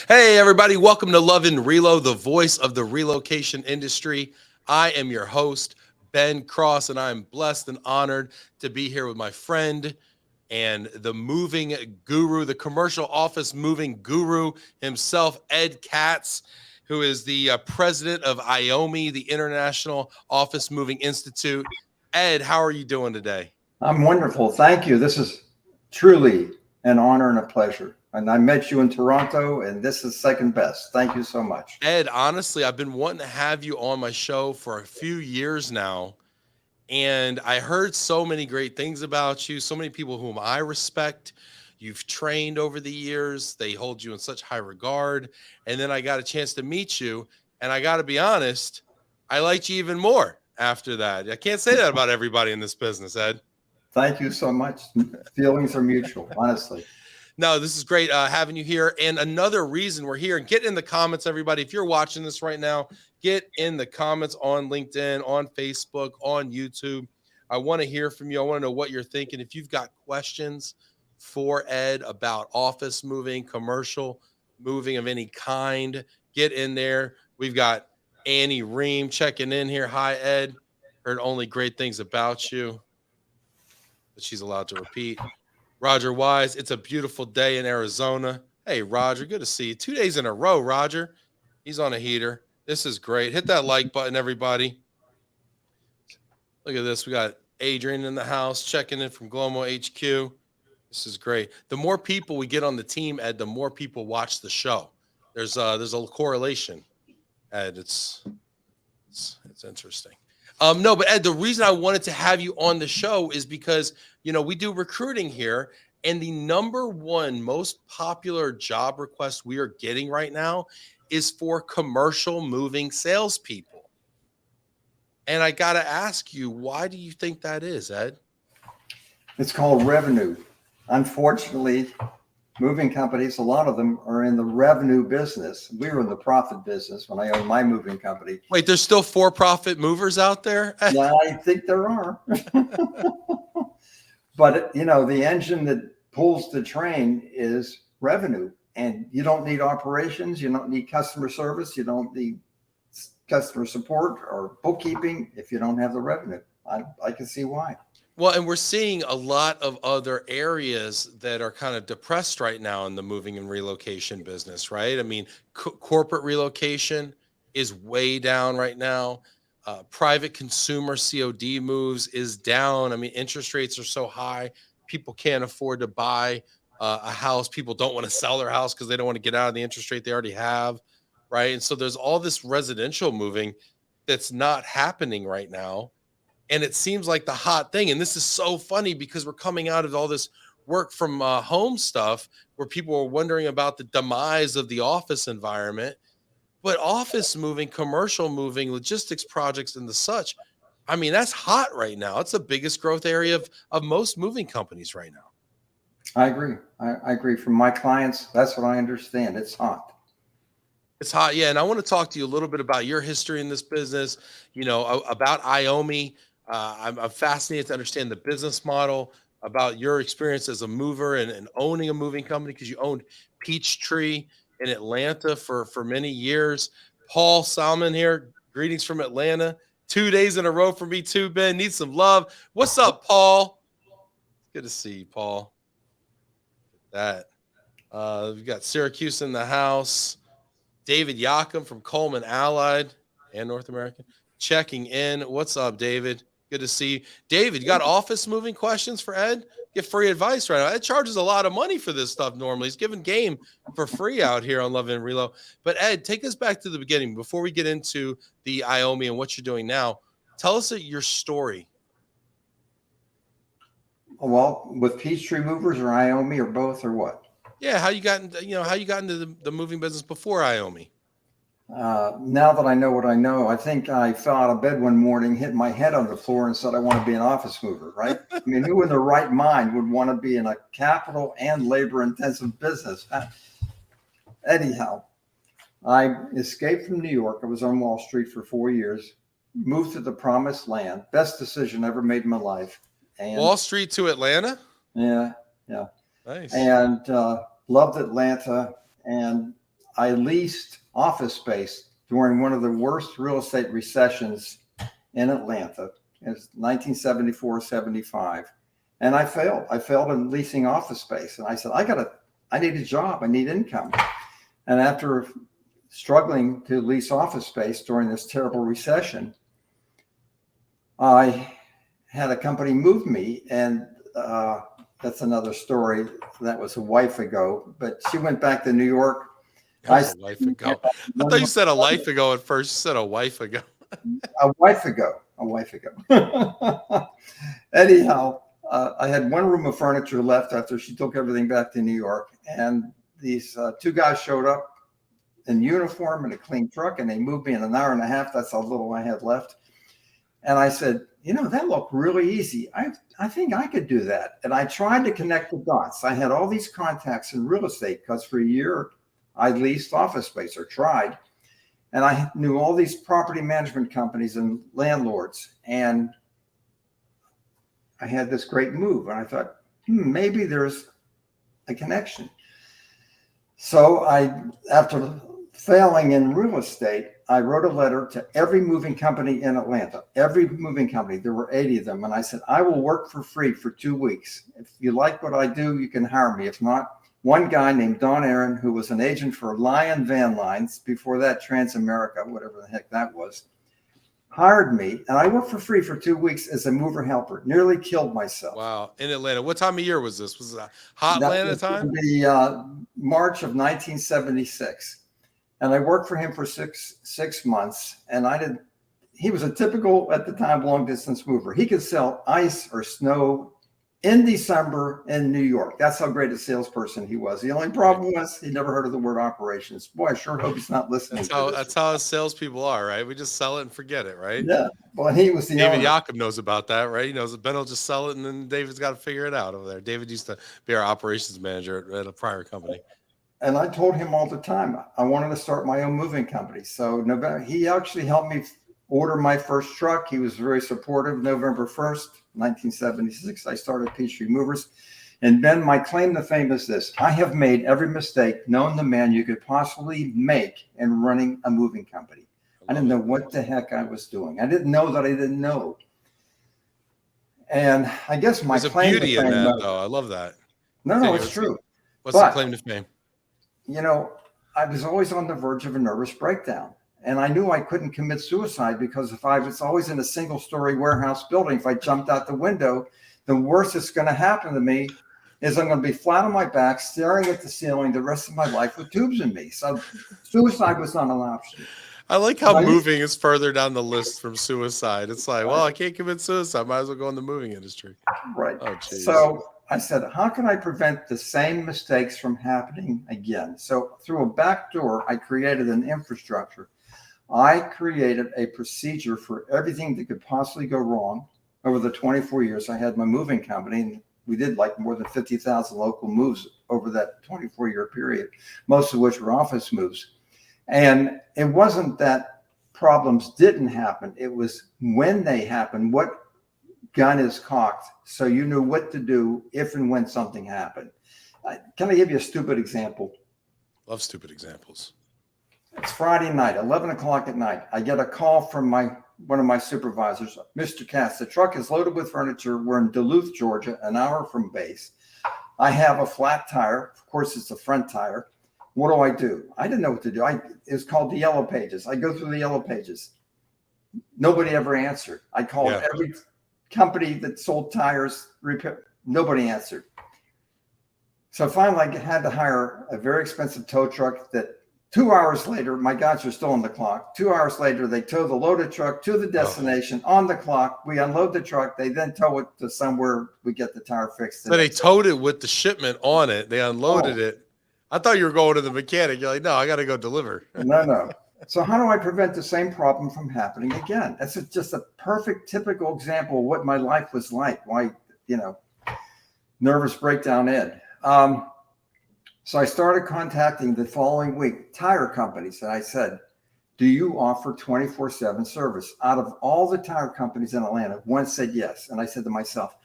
Hey, everybody, welcome to Love and Relo, the voice of the relocation industry. I am your host, Ben Cross, and I am blessed and honored to be here with my friend and the moving guru, the commercial office moving guru himself, Ed Katz, who is the president of IOMI, the International Office Moving Institute. Ed, how are you doing today? I'm wonderful. Thank you. This is truly an honor and a pleasure. And I met you in Toronto, and this is second best. Thank you so much. Ed, honestly, I've been wanting to have you on my show for a few years now. And I heard so many great things about you, so many people whom I respect. You've trained over the years, they hold you in such high regard. And then I got a chance to meet you. And I got to be honest, I liked you even more after that. I can't say that about everybody in this business, Ed. Thank you so much. Feelings are mutual, honestly. No, this is great having you here. And another reason we're here, and get in the comments, everybody. If you're watching this right now, get in the comments on LinkedIn, on Facebook, on YouTube. I want to hear from you. I want to know what you're thinking. If you've got questions for Ed about office moving, commercial moving of any kind, get in there. We've got Annie Ream checking in here. Hi, Ed. Heard only great things about you, but she's allowed to repeat. Roger Wise, it's a beautiful day in Arizona. Hey, Roger, good to see you. 2 days in a row, Roger. He's on a heater. This is great. Hit that like button, everybody. Look at this. We got Adrian in the house checking in from Glomo HQ. This is great. The more people we get on the team, Ed, the more people watch the show. There's a correlation, Ed. It's interesting. No, but Ed, the reason I wanted to have you on the show is because, we do recruiting here, and the number one most popular job request we are getting right now is for commercial moving salespeople. And I got to ask you, why do you think that is, Ed? It's called revenue. Unfortunately, moving companies, a lot of them are in the revenue business. We were in the profit business when I owned my moving company. Wait, there's still for-profit movers out there? Yeah, I think there are. But, the engine that pulls the train is revenue. And you don't need operations. You don't need customer service. You don't need customer support or bookkeeping if you don't have the revenue. I can see why. Well, and we're seeing a lot of other areas that are kind of depressed right now in the moving and relocation business, right? I mean, corporate relocation is way down right now. Private consumer COD moves is down. I mean, interest rates are so high, people can't afford to buy a house. People don't want to sell their house because they don't want to get out of the interest rate they already have, right? And so there's all this residential moving that's not happening right now. And it seems like the hot thing. And this is so funny because we're coming out of all this work from home stuff where people are wondering about the demise of the office environment. But office moving, commercial moving, logistics projects, and the such, I mean, that's hot right now. It's the biggest growth area of most moving companies right now. I agree. I agree. From my clients, that's what I understand. It's hot. It's hot, yeah. And I want to talk to you a little bit about your history in this business, about IOMI. I'm fascinated to understand the business model, about your experience as a mover and owning a moving company, because you owned Peachtree in Atlanta for many years. Paul Salmon here. Greetings from Atlanta. 2 days in a row for me too, Ben. Need some love. What's up, Paul? Good to see you, Paul. That. We've got Syracuse in the house. David Yakum from Coleman Allied and North American checking in. What's up, David? Good to see you. David, you got office moving questions for Ed? Get free advice right now. Ed charges a lot of money for this stuff normally. He's giving game for free out here on Love and Reload. But Ed, take us back to the beginning before we get into the IOMI and what you're doing now. Tell us your story. Well, with Peachtree Movers or IOMI or both or what? Yeah, how you got into the moving business before IOMI? Now that I know what I know, I think I fell out of bed one morning, hit my head on the floor, and said I want to be an office mover, right? I mean, who in their right mind would want to be in a capital and labor-intensive business? Anyhow, I escaped from New York. I was on Wall Street for 4 years, moved to the promised land. Best decision ever made in my life. And Wall Street to Atlanta? Yeah. Nice. And loved Atlanta. And I leased office space during one of the worst real estate recessions in Atlanta. It was 1974-75. And I failed. I failed in leasing office space. And I said, I need a job. I need income. And after struggling to lease office space during this terrible recession, I had a company move me. And that's another story. That was a wife ago. But she went back to New York. That was a life ago. I thought you said a life ago at first. You said a wife ago. A wife ago. Anyhow, I had one room of furniture left after she took everything back to New York. And these two guys showed up in uniform in a clean truck, and they moved me in an hour and a half. That's how little I had left. And I said, that looked really easy. I think I could do that. And I tried to connect the dots. I had all these contacts in real estate because for a year I leased office space, or tried. And I knew all these property management companies and landlords. And I had this great move. And I thought, maybe there's a connection. So after failing in real estate, I wrote a letter to every moving company in Atlanta, every moving company. There were 80 of them. And I said, I will work for free for 2 weeks. If you like what I do, you can hire me. If not, one guy named Don Aaron, who was an agent for Lion Van Lines, before that Transamerica, whatever the heck that was, hired me. And I worked for free for 2 weeks as a mover helper. Nearly killed myself. Wow. In Atlanta. What time of year was this? Was it a hot Atlanta time? The March of 1976. And I worked for him for six months. And he was a typical, at the time, long distance mover. He could sell ice or snow in December in New York. That's how great a salesperson he was. The only problem was he never heard of the word operations. Boy, I sure hope he's not listening. That's how salespeople are, right? We just sell it and forget it, right? Yeah. Well, he was the David Jakob knows about that, right? He knows that Ben will just sell it, and then David's got to figure it out over there. David used to be our operations manager at a prior company. And I told him all the time I wanted to start my own moving company. So he actually helped me order my first truck. He was very supportive. November 1st, 1976, I started Peachtree Movers. And Ben, my claim to fame is this: I have made every mistake known to man you could possibly make in running a moving company. I didn't know what the heck I was doing. I didn't know that I didn't know. And I guess my claim to fame, in that, though. I love that. No, it's true. What's the claim to fame? I was always on the verge of a nervous breakdown. And I knew I couldn't commit suicide because if I was always in a single-story warehouse building, if I jumped out the window, the worst that's going to happen to me is I'm going to be flat on my back, staring at the ceiling the rest of my life with tubes in me. So suicide was not an option. I like how moving is further down the list from suicide. It's like, well, I can't commit suicide. Might as well go in the moving industry. Right. Oh, geez. So I said, how can I prevent the same mistakes from happening again? So through a back door, I created an infrastructure. I created a procedure for everything that could possibly go wrong. Over the 24 years I had my moving company, and we did like more than 50,000 local moves over that 24-year period, most of which were office moves. And it wasn't that problems didn't happen. It was when they happened, what gun is cocked, so you knew what to do if and when something happened. Can I give you a stupid example? Love stupid examples. It's Friday night, 11 o'clock at night. I get a call from one of my supervisors, Mr. Katz. The truck is loaded with furniture. We're in Duluth, Georgia, an hour from base. I have a flat tire. Of course, it's a front tire. What do? I didn't know what to do. It was called the Yellow Pages. I go through the Yellow Pages. Nobody ever answered. I called every company that sold tires, repair. Nobody answered. So finally, I had to hire a very expensive tow truck that 2 hours later, my guys are still on the clock. 2 hours later, they tow the loaded truck to the destination on the clock. We unload the truck. They then tow it to somewhere we get the tire fixed. So they towed it with the shipment on it. They unloaded it. I thought you were going to the mechanic. You're like, no, I got to go deliver. No. So how do I prevent the same problem from happening again? That's just a perfect, typical example of what my life was like. Why, nervous breakdown, Ed. So I started contacting the following week tire companies. And I said, do you offer 24/7 service? Out of all the tire companies in Atlanta, one said yes. And I said to myself,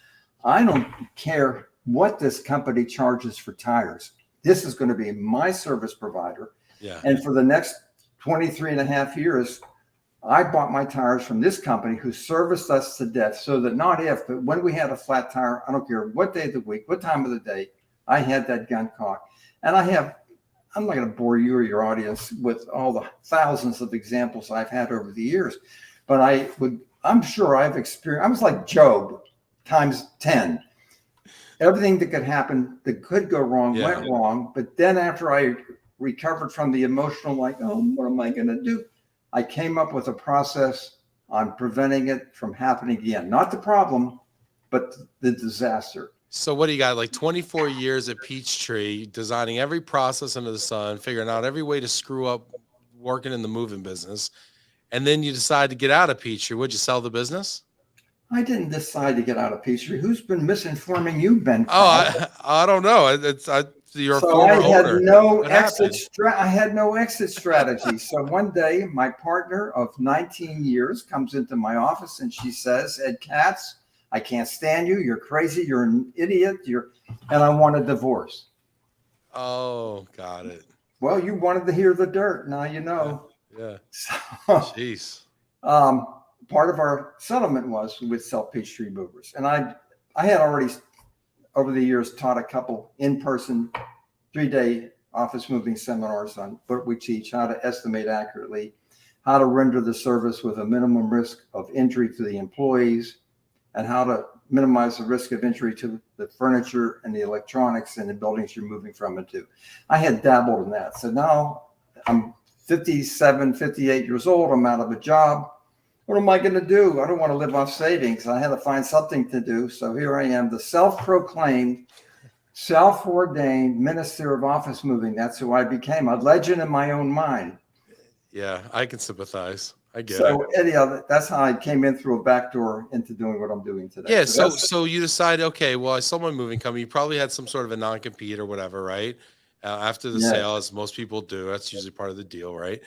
I don't care what this company charges for tires. This is going to be my service provider. Yeah. And for the next 23 and a half years, I bought my tires from this company who serviced us to death, so that not if, but when we had a flat tire, I don't care what day of the week, what time of the day, I had that gun cocked. And I'm not going to bore you or your audience with all the thousands of examples I've had over the years, but I'm sure I've experienced, I was like Job times 10. Everything that could happen, that could go wrong, went wrong. But then after I recovered from the emotional, like, oh, what am I going to do? I came up with a process on preventing it from happening again. Not the problem, but the disaster. So what do you got? Like 24 years at Peachtree, designing every process under the sun, figuring out every way to screw up working in the moving business. And then you decide to get out of Peachtree. Would you sell the business? I didn't decide to get out of Peachtree. Who's been misinforming you, Ben? Oh, I don't know. You're a so former I had owner. no exit. I had no exit strategy. So one day, my partner of 19 years comes into my office and she says, "Ed Katz, I can't stand you. You're crazy. You're an idiot. And I want a divorce." Oh, got it. Well, you wanted to hear the dirt. Now you know. Yeah. So, jeez. Part of our settlement was we would sell Peachtree movers, and I had already over the years taught a couple in-person 3-day office moving seminars on what we teach, how to estimate accurately, how to render the service with a minimum risk of injury to the employees, and how to minimize the risk of injury to the furniture and the electronics in the buildings you're moving from and to. I had dabbled in that. So now I'm 57, 58 years old. I'm out of a job. What am I going to do? I don't want to live off savings. I had to find something to do. So here I am, the self-proclaimed, self-ordained minister of office moving. That's who I became, a legend in my own mind. Yeah, I can sympathize. I get it. So anyhow, that's how I came in through a back door into doing what I'm doing today. Yeah. So you decide, okay, well, I sold my moving company. You probably had some sort of a non-compete or whatever, right? After the sale, as most people do. That's usually part of the deal, right?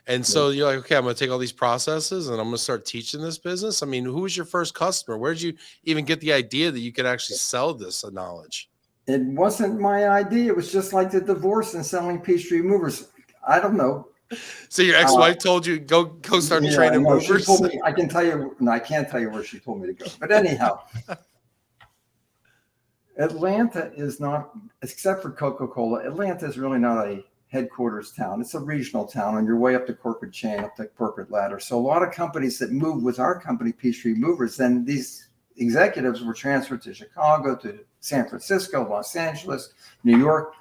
And so you're like, okay, I'm going to take all these processes and I'm going to start teaching this business. I mean, who was your first customer? Where did you even get the idea that you could actually sell this knowledge? It wasn't my idea. It was just like the divorce and selling Peachtree movers. I don't know. So your ex-wife told you go start training movers? She told me, I can tell you, no, I can't tell you where she told me to go. But anyhow, Atlanta is not, except for Coca-Cola, Atlanta is really not a headquarters town. It's a regional town on your way up the corporate chain, up the corporate ladder. So a lot of companies that move with our company, Peachtree Movers, then these executives were transferred to Chicago, to San Francisco, Los Angeles, New York,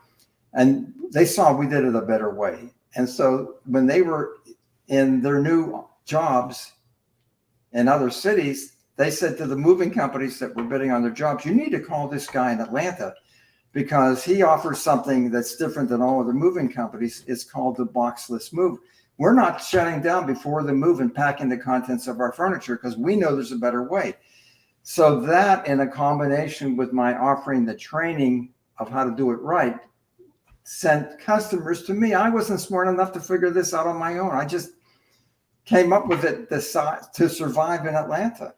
and they saw we did it a better way. And so when they were in their new jobs in other cities, they said to the moving companies that were bidding on their jobs, you need to call this guy in Atlanta because he offers something that's different than all other moving companies. It's called the boxless move. We're not shutting down before the move and packing the contents of our furniture because we know there's a better way. So that, in a combination with my offering the training of how to do it right, sent customers to me. I wasn't smart enough to figure this out on my own. I just came up with it to survive in Atlanta.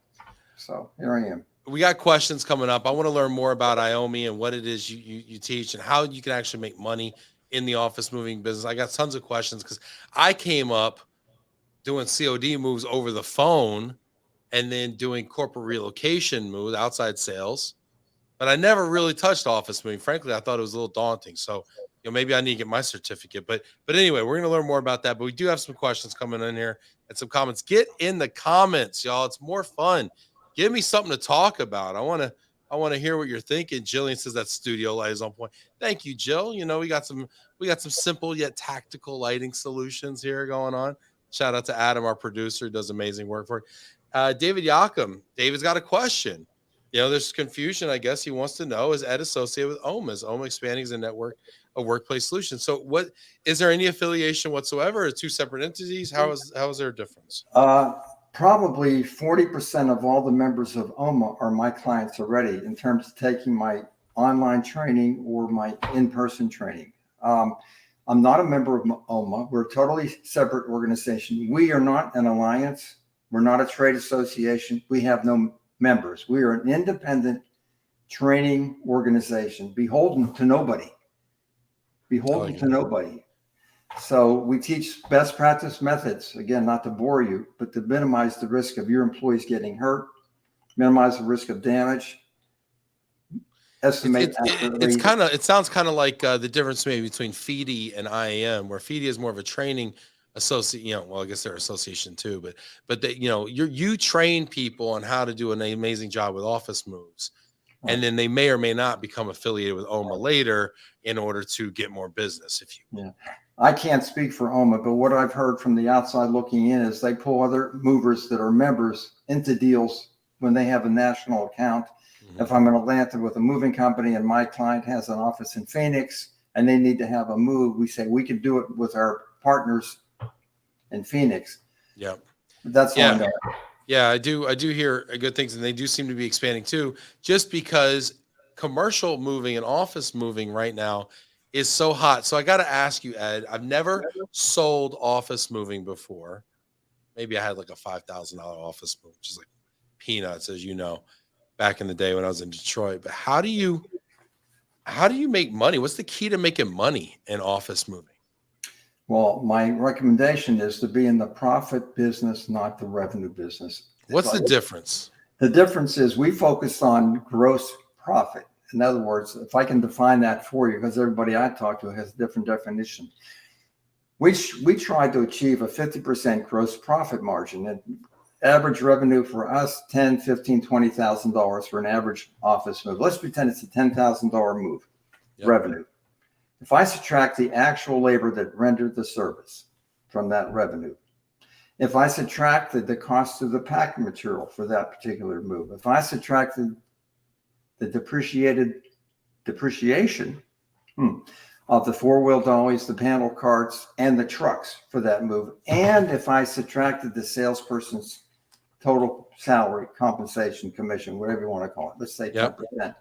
So here I am. We got questions coming up. I want to learn more about IOMI and what it is you teach and how you can actually make money in the office moving business. I got tons of questions because I came up doing COD moves over the phone and then doing corporate relocation moves, outside sales. But I never really touched office moving. Frankly, I thought it was a little daunting. So, maybe I need to get my certificate. But anyway, we're going to learn more about that. But we do have some questions coming in here and some comments. Get in the comments, y'all. It's more fun. Give me something to talk about. I want to hear what you're thinking. Jillian says that studio light is on point. Thank you, Jill. We got some simple yet tactical lighting solutions here going on. Shout out to Adam, our producer, who does amazing work for it. David Yakum. David's got a question. There's confusion. I guess he wants to know, is Ed associated with IOMI? Is IOMI expanding as a network of workplace solutions? So is there any affiliation whatsoever, or two separate entities? How is there a difference? Probably 40% of all the members of IOMI are my clients already in terms of taking my online training or my in-person training. I'm not a member of IOMI. We're a totally separate organization. We are not an alliance. We're not a trade association. We have no members. We are an independent training organization, beholden to nobody. So we teach best practice methods, again, not to bore you, but to minimize the risk of your employees getting hurt, minimize the risk of damage, estimate accurately. It sounds kind of like the difference maybe between FEDI and IAM, where FEDI is more of a training associate, well, I guess they're association too, but they, you train people on how to do an amazing job with office moves. Right. And then they may or may not become affiliated with OMA later in order to get more business. If you, yeah, I can't speak for OMA, but what I've heard from the outside looking in is they pull other movers that are members into deals when they have a national account. If I'm in Atlanta with a moving company and my client has an office in Phoenix and they need to have a move, we say we could do it with our partners in Phoenix. Yeah, that's all I know. Yeah, I do hear good things, and they do seem to be expanding too. Just because commercial moving and office moving right now is so hot. So I got to ask you, Ed. I've never sold office moving before. Maybe I had like a $5,000 office move, which is like peanuts, as you know, back in the day when I was in Detroit. But how do you make money? What's the key to making money in office moving? Well, my recommendation is to be in the profit business, not the revenue business. What's the difference? The difference is we focus on gross profit. In other words, if I can define that for you, because everybody I talk to has a different definition. We try to achieve a 50% gross profit margin. And average revenue for us, $10,000, $15,000, $20,000 for an average office move. Let's pretend it's a $10,000 move revenue. If I subtract the actual labor that rendered the service from that revenue, if I subtracted the cost of the packing material for that particular move, if I subtracted the depreciation of the four-wheel dollies, the panel carts, and the trucks for that move, and if I subtracted the salesperson's total salary, compensation, commission, whatever you want to call it, let's say 10%.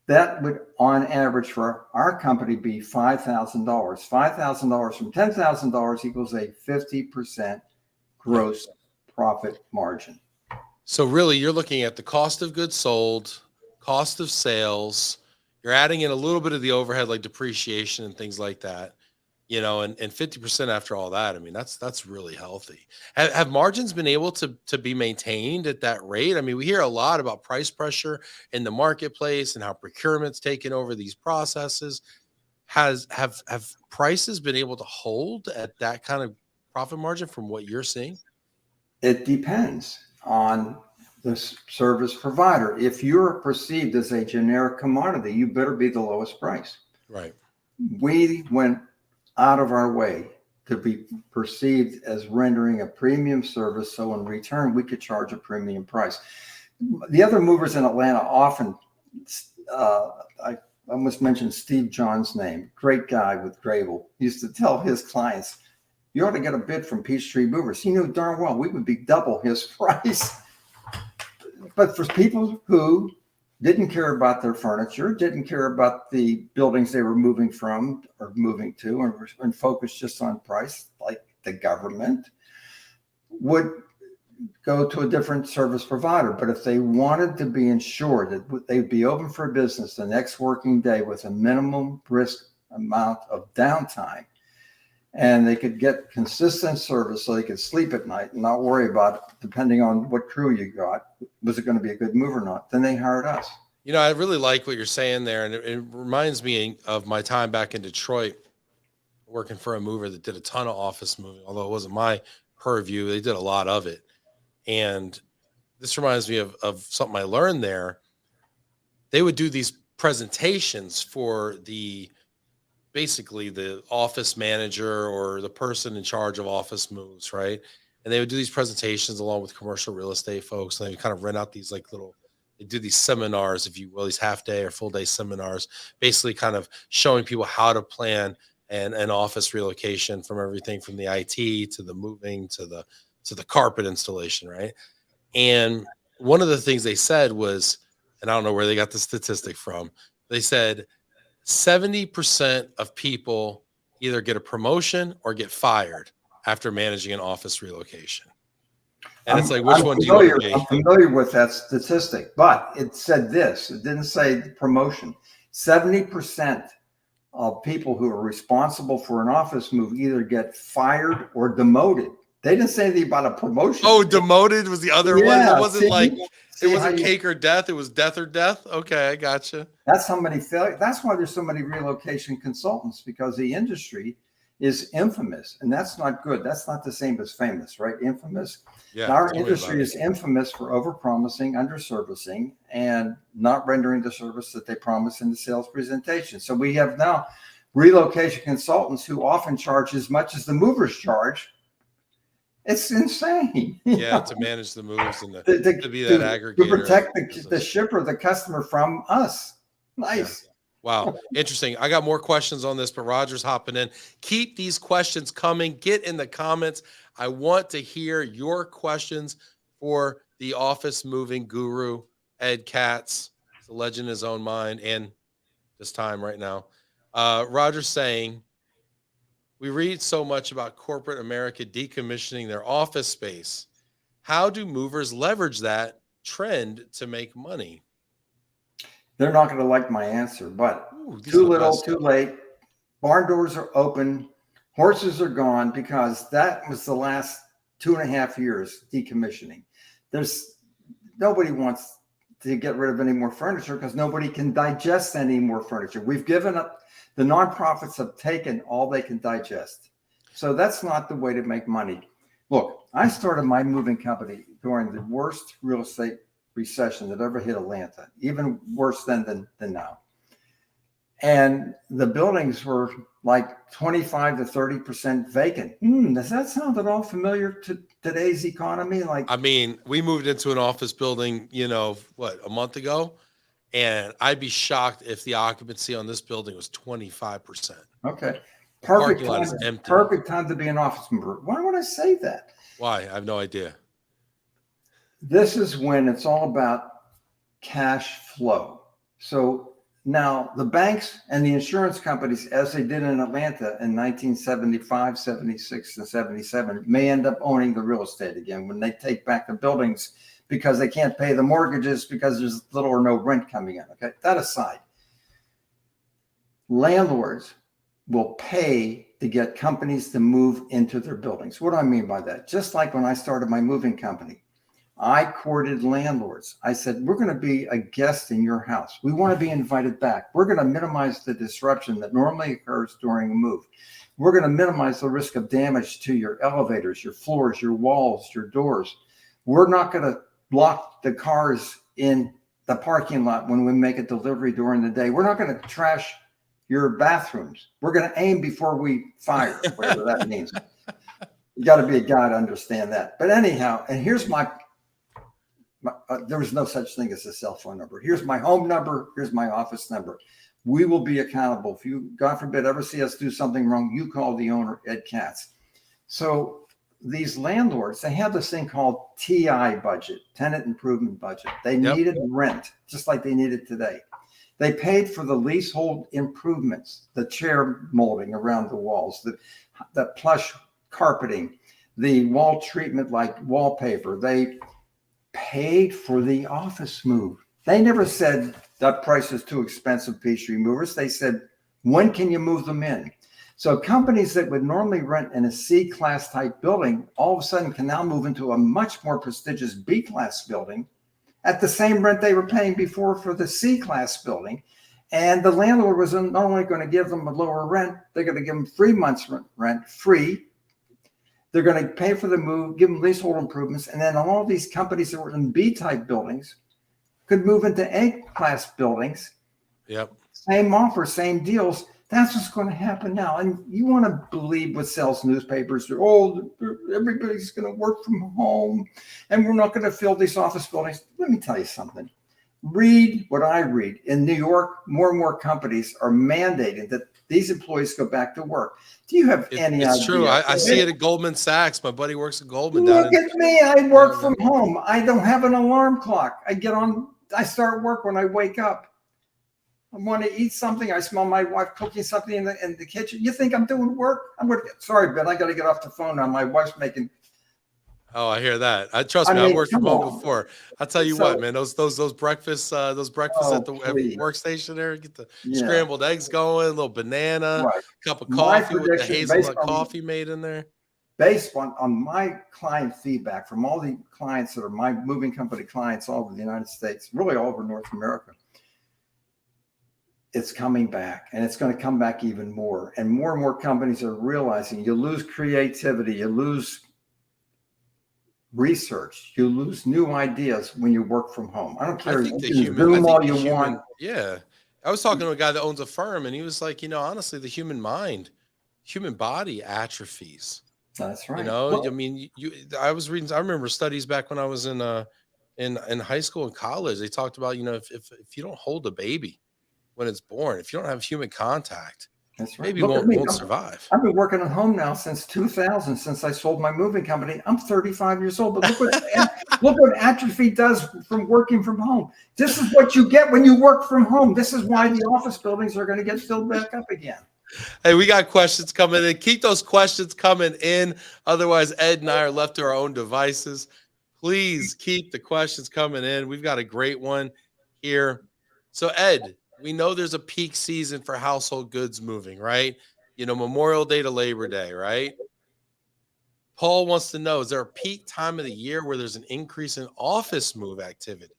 That would, on average, for our company be $5,000. $5,000 from $10,000 equals a 50% gross profit margin. So really, you're looking at the cost of goods sold, cost of sales. You're adding in a little bit of the overhead, like depreciation and things like that. And 50% after all that, I mean, that's really healthy. Have margins been able to be maintained at that rate? I mean, we hear a lot about price pressure in the marketplace and how procurement's taken over these processes. Have prices been able to hold at that kind of profit margin from what you're seeing? It depends on the service provider. If you're perceived as a generic commodity, you better be the lowest price. Right. We went out of our way to be perceived as rendering a premium service, so in return we could charge a premium price. The other movers in Atlanta often, I almost mentioned Steve John's name, great guy with Grable, used to tell his clients, you ought to get a bid from Peachtree Movers. He knew darn well we would be double his price. But for people who didn't care about their furniture, didn't care about the buildings they were moving from or moving to, and focused just on price, like the government, would go to a different service provider. But if they wanted to be ensured that they'd be open for business the next working day with a minimum risk amount of downtime, and they could get consistent service so they could sleep at night and not worry about, depending on what crew you got, was it going to be a good move or not, then they hired us. I really like what you're saying there. And it reminds me of my time back in Detroit, working for a mover that did a ton of office moving, although it wasn't my purview. They did a lot of it. And this reminds me of something I learned there. They would do these presentations for basically the office manager or the person in charge of office moves, right? And they would do these presentations along with commercial real estate folks. And they would kind of rent out these they do these seminars, if you will, these half day or full day seminars, basically kind of showing people how to plan an office relocation, from everything from the IT to the moving to the carpet installation, right? And one of the things they said was, and I don't know where they got the statistic from, they said 70% of people either get a promotion or get fired after managing an office relocation. And it's like, which one do you want to be? I'm familiar with that statistic, but it said this. It didn't say promotion. 70% of people who are responsible for an office move either get fired or demoted. They didn't say anything about a promotion. Oh, demoted was the other one. It wasn't it wasn't cake or death. It was death or death. Okay, I gotcha. That's how many failures. That's why there's so many relocation consultants, because the industry is infamous, and that's not good. That's not the same as famous, right? Infamous. Yeah. Our industry is infamous for overpromising, underservicing, and not rendering the service that they promise in the sales presentation. So we have now relocation consultants who often charge as much as the movers charge. It's insane. Yeah, to manage the moves and to be that aggregator. To protect the shipper, the customer from us. Nice. Yeah. Wow. Interesting. I got more questions on this, but Roger's hopping in. Keep these questions coming. Get in the comments. I want to hear your questions for the office moving guru, Ed Katz. He's a legend in his own mind and this time right now. Roger's saying, we read so much about corporate America decommissioning their office space. How do movers leverage that trend to make money? They're not going to like my answer, but too little, too late. Barn doors are open. Horses are gone, because that was the last 2.5 years decommissioning. Nobody wants to get rid of any more furniture because nobody can digest any more furniture. We've given up. The nonprofits have taken all they can digest. So that's not the way to make money. Look, I started my moving company during the worst real estate recession that ever hit Atlanta, even worse than now. And the buildings were like 25 to 30% vacant. Does that sound at all familiar to today's economy? I mean, we moved into an office building, a month ago, and I'd be shocked if the occupancy on this building was 25%. Okay. Perfect time to be an office mover. Why would I say that? Why? I have no idea. This is when it's all about cash flow. So now the banks and the insurance companies, as they did in Atlanta in 1975, 76, and 77, may end up owning the real estate again when they take back the buildings because they can't pay the mortgages because there's little or no rent coming in. Okay, that aside, landlords will pay to get companies to move into their buildings. What do I mean by that? Just like when I started my moving company, I courted landlords. I said, we're going to be a guest in your house. We want to be invited back. We're going to minimize the disruption that normally occurs during a move. We're going to minimize the risk of damage to your elevators, your floors, your walls, your doors. We're not going to block the cars in the parking lot when we make a delivery during the day. We're not going to trash your bathrooms. We're going to aim before we fire, whatever that means. You got to be a guy to understand that. But anyhow, and here's there was no such thing as a cell phone number. Here's my home number. Here's my office number. We will be accountable. If you, God forbid, ever see us do something wrong, you call the owner, Ed Katz. So these landlords, they have this thing called TI budget, tenant improvement budget. They needed rent, just like they need it today. They paid for the leasehold improvements, the chair molding around the walls, the plush carpeting, the wall treatment like wallpaper. They paid for the office move. They never said that price is too expensive, Peachtree Movers. They said, when can you move them in? So companies that would normally rent in a C-class type building, all of a sudden can now move into a much more prestigious B-class building at the same rent they were paying before for the C-class building. And the landlord was not only going to give them a lower rent, they're going to give them 3 months rent free. They're going to pay for the move, give them leasehold improvements. And then all these companies that were in B-type buildings could move into A-class buildings. Yep. Same offer, same deals. That's what's going to happen now. And you want to believe what sells newspapers. Everybody's going to work from home and we're not going to fill these office buildings. Let me tell you something. Read what I read. In New York, more and more companies are mandating that these employees go back to work. Do you have any idea? It's true. I see it at Goldman Sachs. My buddy works at Goldman. Look at me. I work from home. I don't have an alarm clock. I start work when I wake up. I want to eat something. I smell my wife cooking something in the kitchen. You think I'm doing work? Sorry, Ben, I got to get off the phone now. My wife's making Oh, I hear that. Trust I me, I mean, worked from come home on. before. I'll tell you what, So, man, those breakfasts oh, at the please. workstation there, get the Yeah, scrambled eggs going, a little banana, right. cup of My coffee with the prediction, based hazelnut on coffee made in there. my client feedback from all the clients that are my moving company clients all over the United States, really all over North America, it's coming back, and it's going to come back even more. And more companies are realizing you lose creativity, you lose research, you lose new ideas when you work from home. I don't I care. think You the can human, I Zoom think all the you want. human, yeah. I was talking to a guy that owns a firm, and he was like, honestly, the human mind, human body atrophies. That's right. I Well, mean, I was reading, I remember studies back when I was in high school and college. They talked about, if you don't hold a baby when it's born, if you don't have human contact, that's right. baby Look at won't me. won't survive. I've been working at home now since 2000, since I sold my moving company. I'm 35 years old, but look what atrophy does from working from home. This is what you get when you work from home. This is why the office buildings are going to get filled back up again. Hey, we got questions coming in. Keep those questions coming in. Otherwise, Ed and I are left to our own devices. Please keep the questions coming in. We've got a great one here. So, Ed, we know there's a peak season for household goods moving, right? Memorial Day to Labor Day, right? Paul wants to know, is there a peak time of the year where there's an increase in office move activity?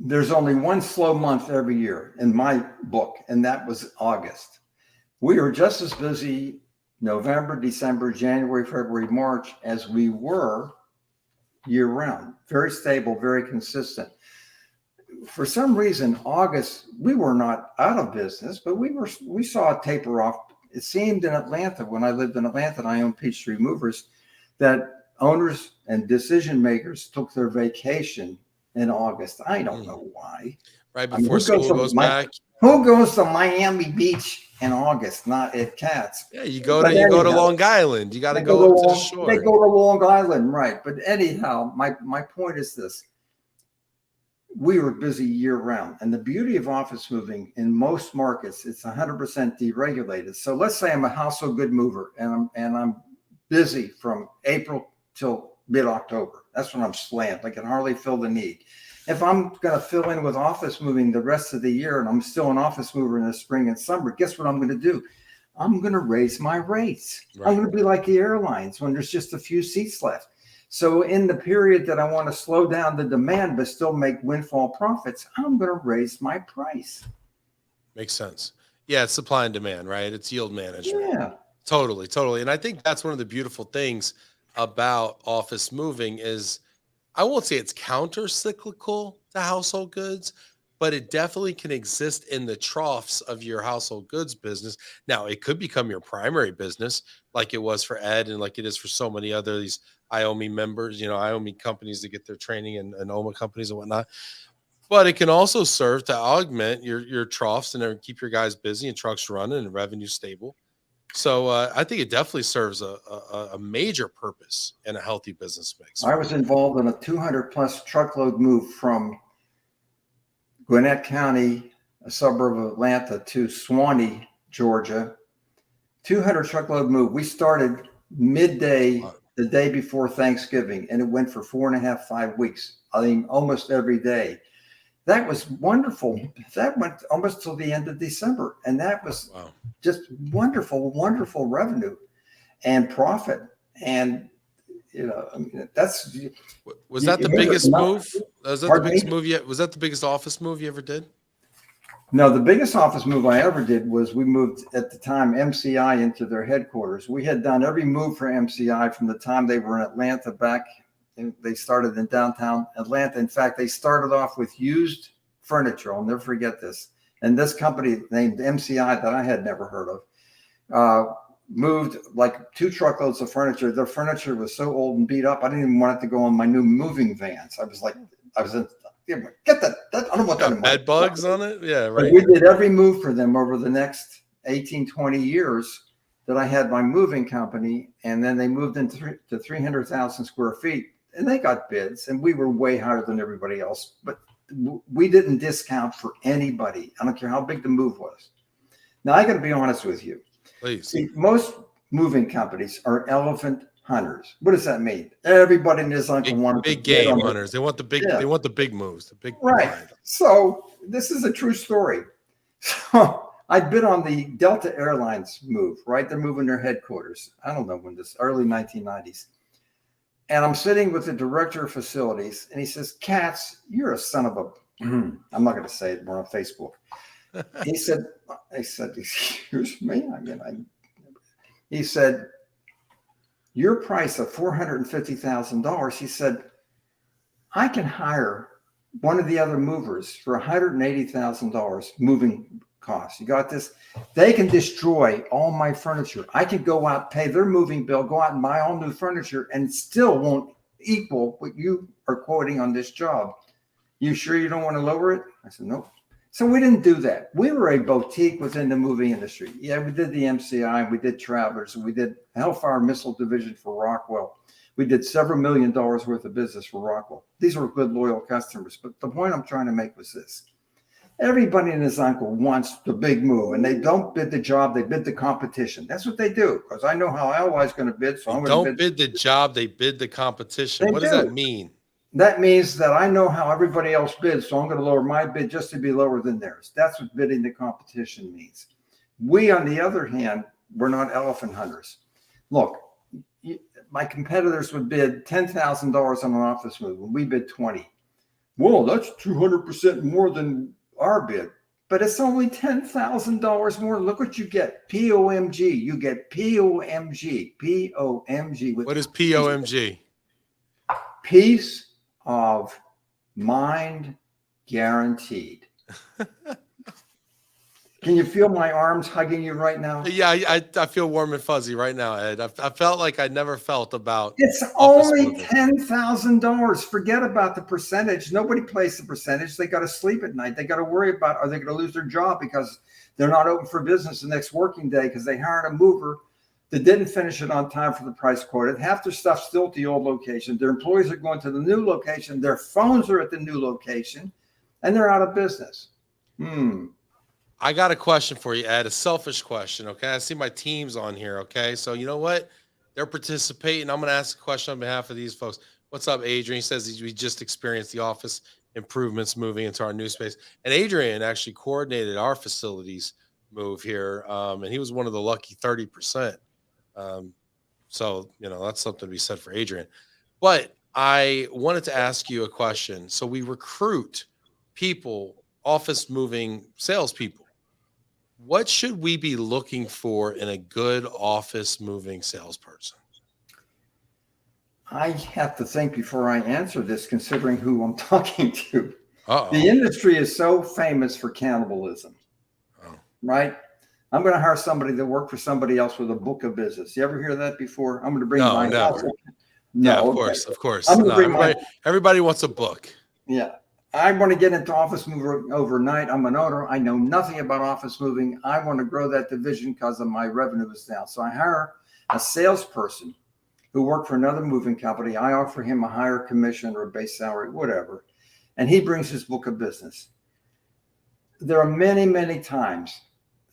There's only one slow month every year in my book, and that was August. We were just as busy November, December, January, February, March as we were year round. Very stable, very consistent. For some reason, August, we were not out of business, but we saw a taper off. It seemed in Atlanta, when I lived in Atlanta and I owned Peachtree Movers, that owners and decision makers took their vacation in August. I don't know why. Right I mean, before school goes back. who goes to Miami Beach in August, not at Katz? Yeah, you go But to anyhow, Long Island. You got to go up to the they shore. go to Long Island, right? But anyhow, my point is this: we were busy year round, and the beauty of office moving in most markets, it's 100% deregulated. So let's say I'm a household good mover, and I'm busy from April till mid-October. That's when I'm slammed. I can hardly fill the need. If I'm going to fill in with office moving the rest of the year, and I'm still an office mover in the spring and summer, guess what I'm going to do? I'm going to raise my rates. Right. I'm going to be like the airlines when there's just a few seats left. So in the period that I want to slow down the demand but still make windfall profits, I'm going to raise my price. Makes sense. Yeah, it's supply and demand, right? It's yield management. Yeah. Totally. And I think that's one of the beautiful things about office moving is, I won't say it's counter cyclical to household goods, but it definitely can exist in the troughs of your household goods business. Now, it could become your primary business, like it was for Ed and like it is for so many other these IOMI members, IOMI companies that get their training and OMA companies and whatnot. But it can also serve to augment your troughs and keep your guys busy and trucks running and revenue stable. So I think it definitely serves a major purpose in a healthy business mix. I was involved in a 200 plus truckload move from Gwinnett County, a suburb of Atlanta, to Swanee, Georgia. 200 truckload move. We started midday the day before Thanksgiving, and it went for 4.5, 5 weeks. I mean, almost every day. That was wonderful. That went almost till the end of December, and that was just wonderful revenue and profit. And I mean, that's was that the biggest move? Was that the biggest move yet? Was that the biggest office move you ever did? No, the biggest office move I ever did was we moved at the time MCI into their headquarters. We had done every move for MCI from the time they were in Atlanta back. They started in downtown Atlanta. In fact, they started off with used furniture. I'll never forget this. And this company named MCI that I had never heard of moved like 2 truckloads of furniture. Their furniture was so old and beat up, I didn't even want it to go on my new moving vans. I was get that. I don't want that. Bed bugs on it. Yeah, right. But we did every move for them over the next 18, 20 years that I had my moving company. And then they moved into 300,000 square feet. And they got bids, and we were way higher than everybody else. But we didn't discount for anybody. I don't care how big the move was. Now, I got to be honest with you. Please. See, most moving companies are elephant hunters. What does that mean? Everybody in his uncle wanted big to bid game on hunters. They want the big. Yeah. They want the big moves. The big right. grind. So this is a true story. So I bid on the Delta Airlines move. Right, they're moving their headquarters. I don't know when this early 1990s. And I'm sitting with the director of facilities, and he says, "Katz, you're a son of a." I'm not going to say it. We're on Facebook. He said, "I said, excuse me. He said, your price of $450,000." He said, "I can hire one of the other movers for $180,000 moving costs. You got this? They can destroy all my furniture. I can go out, pay their moving bill, go out and buy all new furniture, and still won't equal what you are quoting on this job. You sure you don't want to lower it?" I said, "Nope." So we didn't do that. We were a boutique within the moving industry. Yeah, we did the MCI, we did Travelers, we did Hellfire Missile Division for Rockwell. We did several $1 million worth of business for Rockwell. These were good, loyal customers. But the point I'm trying to make was this. Everybody and his uncle wants the big move, and they don't bid the job, they bid the competition. That's what they do, because I know how Allied's going to bid, so I'm going to bid the job, they bid the competition. What does that mean? That means that I know how everybody else bids, so I'm going to lower my bid just to be lower than theirs. That's what bidding the competition means. We, on the other hand, we're not elephant hunters. Look, my competitors would bid $10,000 on an office move, and we bid 20. Well, that's 200% more than our bid, but it's only $10,000 more. Look what you get. POMG. You get POMG. POMG. What is POMG? Peace of mind guaranteed. Can you feel my arms hugging you right now? Yeah, I feel warm and fuzzy right now, Ed. I felt like I never felt about. It's only $10,000. Forget about the percentage. Nobody plays the percentage. They got to sleep at night. They got to worry about, are they going to lose their job because they're not open for business the next working day because they hired a mover that didn't finish it on time for the price quoted. Half their stuff's still at the old location. Their employees are going to the new location. Their phones are at the new location, and they're out of business. I got a question for you, Ed, a selfish question, okay? I see my team's on here, okay? So you know what? They're participating. I'm going to ask a question on behalf of these folks. What's up, Adrian? He says we just experienced the office improvements moving into our new space. And Adrian actually coordinated our facilities move here, and he was one of the lucky 30%. So, you know, that's something to be said for Adrian. But I wanted to ask you a question. So we recruit people, office moving salespeople. What should we be looking for in a good office moving salesperson? I have to think before I answer this, considering who I'm talking to. Uh-oh. The industry is so famous for cannibalism, right? I'm going to hire somebody that worked for somebody else with a book of business. You ever hear that before? I'm going to bring mine. Never. No, yeah, of course. I'm going to bring everybody wants a book. Yeah. I want to get into office moving overnight. I'm an owner. I know nothing about office moving. I want to grow that division because of my revenue is down. So I hire a salesperson who worked for another moving company. I offer him a higher commission or a base salary, whatever. And he brings his book of business. There are many, many times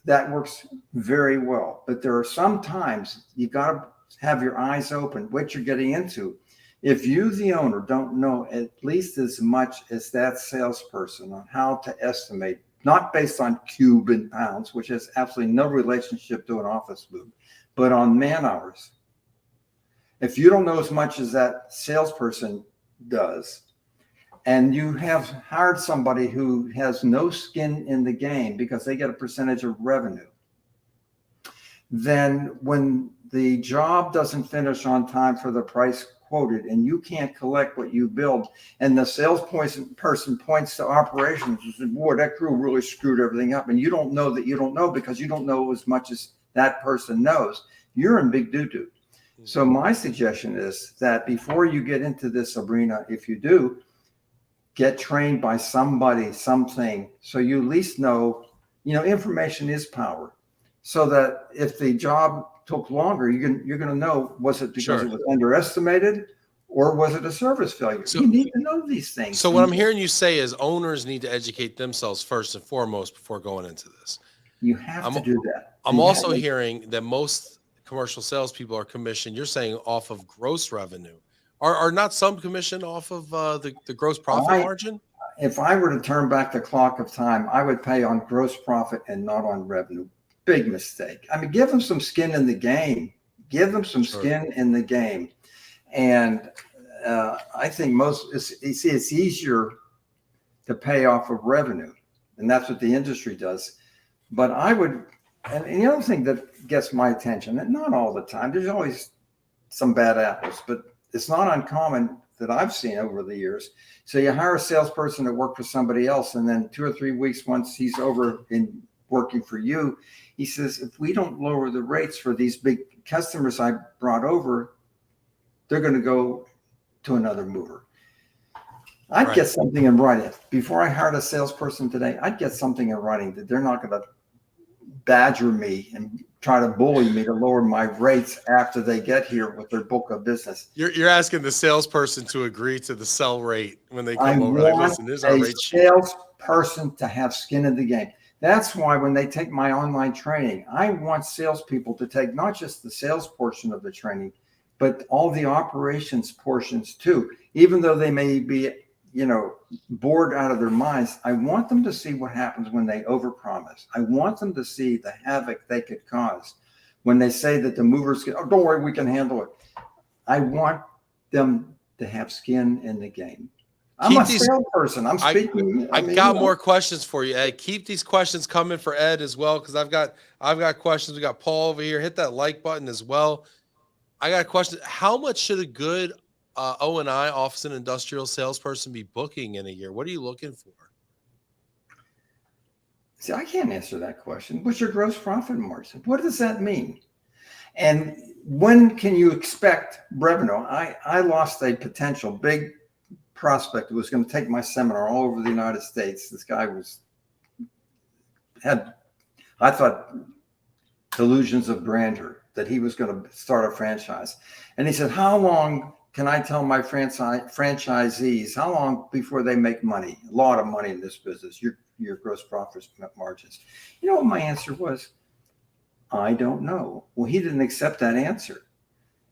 that works very well. But there are some times you got to have your eyes open, what you're getting into. If you, the owner, don't know at least as much as that salesperson on how to estimate, not based on cube and pounds, which has absolutely no relationship to an office move, but on man hours. If you don't know as much as that salesperson does, and you have hired somebody who has no skin in the game because they get a percentage of revenue, then when the job doesn't finish on time for the price quoted and you can't collect what you build, and the sales person points to operations and says, boy, that crew really screwed everything up, and you don't know that you don't know because you don't know as much as that person knows, you're in big doo-doo. So my suggestion is that before you get into this arena, if you do, get trained by somebody, something, so you at least know, information is power. So that if the job took longer, you're going to know, was it because it was underestimated or was it a service failure? So you need to know these things. So what I'm hearing you say is owners need to educate themselves first and foremost before going into this. You have to do that. I'm also hearing that most commercial salespeople are commissioned, you're saying off of gross revenue. Are not some commission off of the gross profit margin? If I were to turn back the clock of time, I would pay on gross profit and not on revenue. Big mistake. I mean, give them some skin in the game. Give them some skin in the game. And I think it's easier to pay off of revenue. And that's what the industry does. But I would, and the other thing that gets my attention, and not all the time, there's always some bad apples, but it's not uncommon that I've seen over the years. So you hire a salesperson to work for somebody else, and then 2 or 3 weeks, once he's over in working for you, he says, if we don't lower the rates for these big customers I brought over, they're going to go to another mover. I'd get something in writing. Before I hired a salesperson today, I'd get something in writing that they're not going to badger me and try to bully me to lower my rates after they get here with their book of business. You're asking the salesperson to agree to the sell rate when they come over. I want a salesperson to have skin in the game. That's why when they take my online training, I want salespeople to take not just the sales portion of the training, but all the operations portions too. Even though they may be, bored out of their minds, I want them to see what happens when they overpromise. I want them to see the havoc they could cause when they say that the movers can, oh, don't worry, we can handle it. I want them to have skin in the game. I'm a salesperson. I'm speaking. I've got more questions for you, Ed. Keep these questions coming for Ed as well, because I've got questions. We got Paul over here. Hit that like button as well. I got a question. How much should a good O&I, office and industrial salesperson, be booking in a year? What are you looking for? See, I can't answer that question. What's your gross profit margin? What does that mean? And when can you expect revenue? I lost a potential big prospect who was going to take my seminar all over the United States. This guy had, I thought, delusions of grandeur that he was going to start a franchise. And he said, how long can I tell my franchisees, how long before they make money? A lot of money in this business, your gross profit margins. You know what my answer was? I don't know. Well, he didn't accept that answer.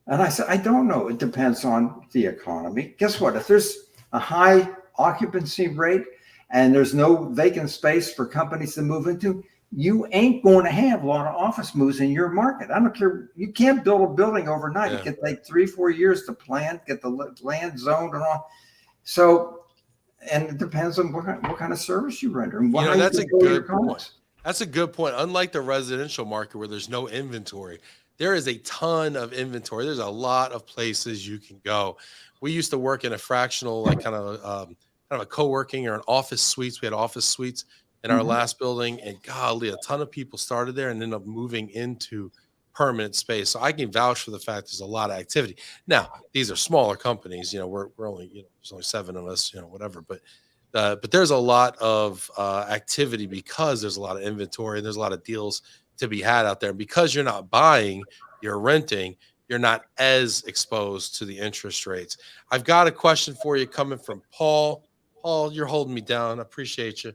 And I said, I don't know. It depends on the economy. Guess what? If there's a high occupancy rate and there's no vacant space for companies to move into, you ain't going to have a lot of office moves in your market. I don't care. You can't build a building overnight. It can take 3-4 years to plan, get the land zoned and all. So, and it depends on what kind of service you render. And that's a good point. That's a good point. Unlike the residential market where there's no inventory, there is a ton of inventory. There's a lot of places you can go. We used to work in a fractional, like kind of a co-working or an office suites. We had office suites in our last building, and golly, a ton of people started there and ended up moving into permanent space. So I can vouch for the fact there's a lot of activity. Now, these are smaller companies. We're only, there's only 7 of us, whatever. But there's a lot of activity because there's a lot of inventory and there's a lot of deals to be had out there. And because you're not buying, you're renting, you're not as exposed to the interest rates. I've got a question for you coming from Paul. Paul, you're holding me down. I appreciate you.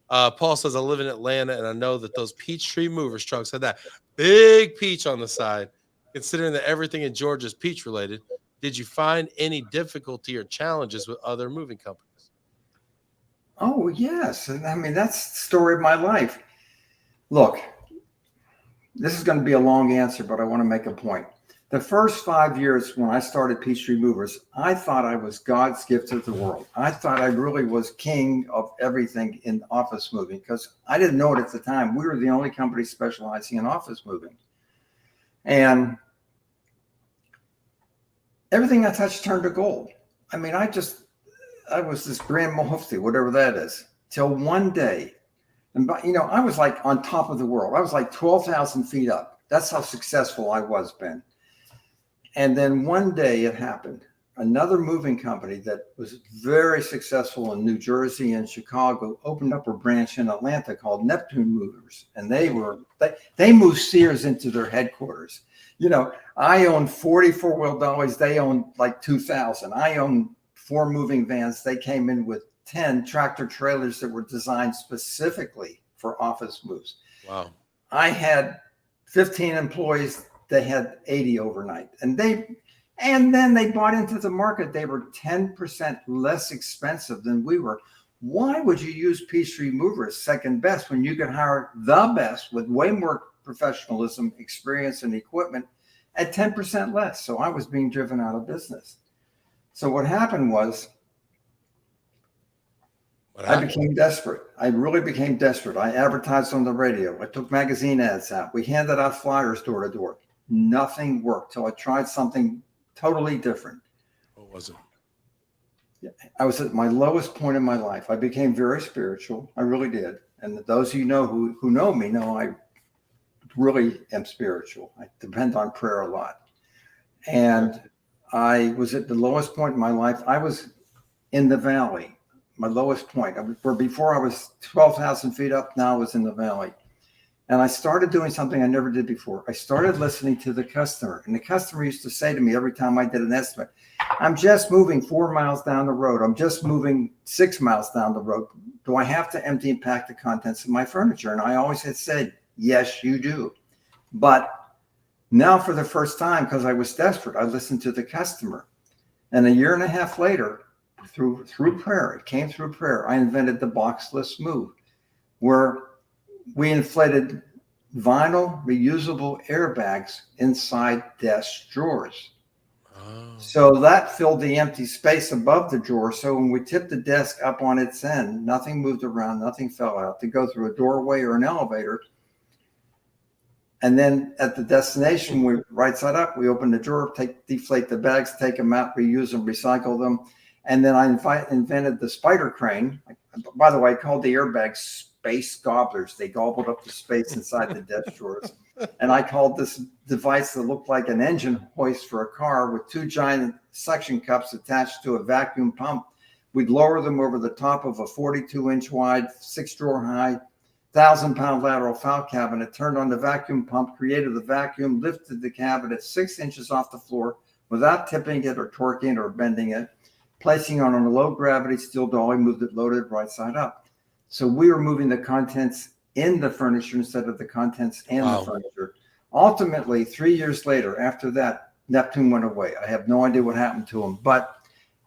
Paul says, I live in Atlanta, and I know that those Peachtree Movers trucks had that big peach on the side. Considering that everything in Georgia is peach related, did you find any difficulty or challenges with other moving companies? Oh, yes. I mean, that's the story of my life. Look, this is going to be a long answer, but I want to make a point. The first 5 years when I started Peachtree Movers, I thought I was God's gift to the world. I thought I really was king of everything in office moving because I didn't know it at the time. We were the only company specializing in office moving. And everything I touched turned to gold. I mean, I was this grand mufti, whatever that is, till one day. And, I was like on top of the world. I was like 12,000 feet up. That's how successful I was, Ben. And then one day it happened. Another moving company that was very successful in New Jersey and Chicago opened up a branch in Atlanta called Neptune Movers. And they moved Sears into their headquarters. I own 40 four-wheel dollies. They own like 2,000. I own 4 moving vans. They came in with 10 tractor trailers that were designed specifically for office moves. Wow. I had 15 employees. they had 80 overnight. And then they bought into the market. They were 10% less expensive than we were. Why would you use Peachtree Mover as second best when you could hire the best with way more professionalism, experience, and equipment at 10% less? So I was being driven out of business. So what happened was I became desperate. I really became desperate. I advertised on the radio. I took magazine ads out. We handed out flyers door to door. Nothing worked till I tried something totally different. What was it? I was at my lowest point in my life. I became very spiritual. I really did. And those of you know who know me know I really am spiritual. I depend on prayer a lot. And I was at the lowest point in my life. I was in the valley, my lowest point. Where before I was 12,000 feet up, now I was in the valley. And I started doing something I never did before. I started listening to the customer. And the customer used to say to me every time I did an estimate, I'm just moving 4 miles down the road. I'm just moving 6 miles down the road. Do I have to empty and pack the contents of my furniture? And I always had said, yes, you do. But now for the first time, because I was desperate, I listened to the customer. And a year and a half later, through prayer, it came through prayer, I invented the boxless move, where we inflated vinyl reusable airbags inside desk drawers. Oh. So that filled the empty space above the drawer. So when we tipped the desk up on its end, nothing moved around, nothing fell out. To go through a doorway or an elevator. And then at the destination, we right side up, we open the drawer, deflate the bags, take them out, reuse them, recycle them. And then I invented the spider crane. By the way, I called the airbags space gobblers. They gobbled up the space inside the desk drawers. And I called this device that looked like an engine hoist for a car with 2 giant suction cups attached to a vacuum pump. We'd lower them over the top of a 42-inch wide, 6-drawer high, 1,000-pound lateral file cabinet, turned on the vacuum pump, created the vacuum, lifted the cabinet 6 inches off the floor without tipping it or torquing it or bending it, placing it on a low gravity steel dolly, moved it loaded right side up. So we were moving the contents in the furniture instead of the contents in the furniture. Ultimately, 3 years later, after that, Neptune went away. I have no idea what happened to him, but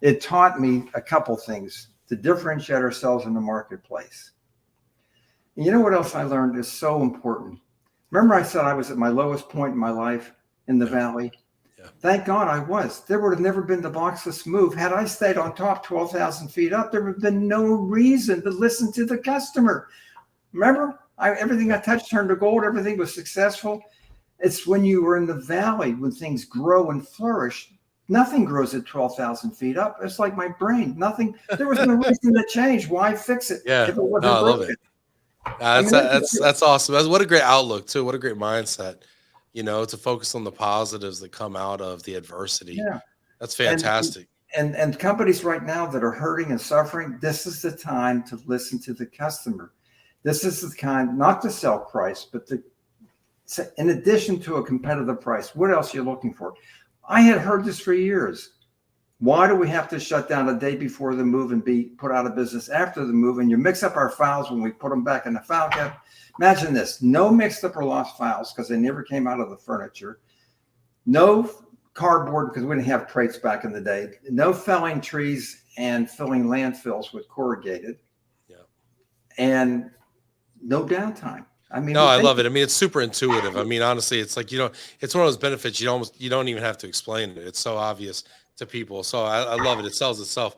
it taught me a couple things to differentiate ourselves in the marketplace. And you know what else I learned is so important? Remember I said I was at my lowest point in my life in the valley? Yeah. Thank God I was. There would have never been the boxless move. Had I stayed on top 12,000 feet up, there would have been no reason to listen to the customer. Remember, everything I touched turned to gold. Everything was successful. It's when you were in the valley, when things grow and flourish. Nothing grows at 12,000 feet up. It's like my brain. Nothing. There was no reason to change. Why fix it? Yeah, if it wasn't I love broken? it. That's awesome. What a great outlook too. What a great mindset. You know, to focus on the positives that come out of the adversity. Yeah, that's fantastic. And companies right now that are hurting and suffering, this is the time to listen to the customer. This is the kind, not to sell price, but in addition to a competitive price, what else are you looking for? I had heard this for years. Why do we have to shut down a day before the move and be put out of business after the move? And you mix up our files when we put them back in the file cabinet. Imagine this, no mixed up or lost files because they never came out of the furniture. No cardboard because we didn't have crates back in the day. No felling trees and filling landfills with corrugated. Yeah. And no downtime. I mean, no, I love it. I mean, it's super intuitive. I mean, honestly, it's like, it's one of those benefits you don't even have to explain it. It's so obvious to people. So I love it. It sells itself.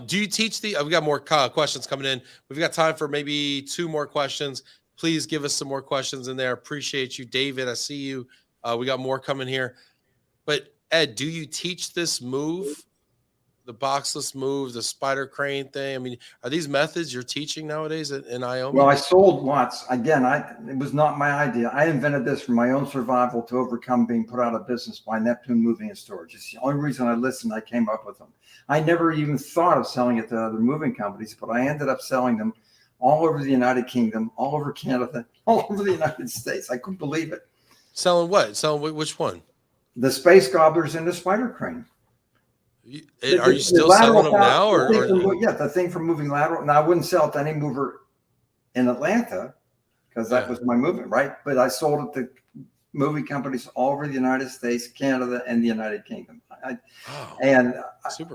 Do you teach we got more questions coming in. We've got time for maybe 2 more questions. Please give us some more questions in there. Appreciate you, David. I see you. We got more coming here. But Ed, do you teach this move, the boxless move, the spider crane thing? I mean, are these methods you're teaching nowadays in IOMI? Well, I sold lots. Again, it was not my idea. I invented this for my own survival to overcome being put out of business by Neptune Moving and Storage. It's the only reason I listened. I came up with them. I never even thought of selling it to other moving companies, but I ended up selling them all over the United Kingdom, all over Canada, all over the United States. I couldn't believe it. Selling what? Selling which one? The space gobblers and the spider crane. Are you still selling them now? The thing for moving lateral. Now, I wouldn't sell it to any mover in Atlanta because that was my movement, right? But I sold it to movie companies all over the United States, Canada, and the United Kingdom.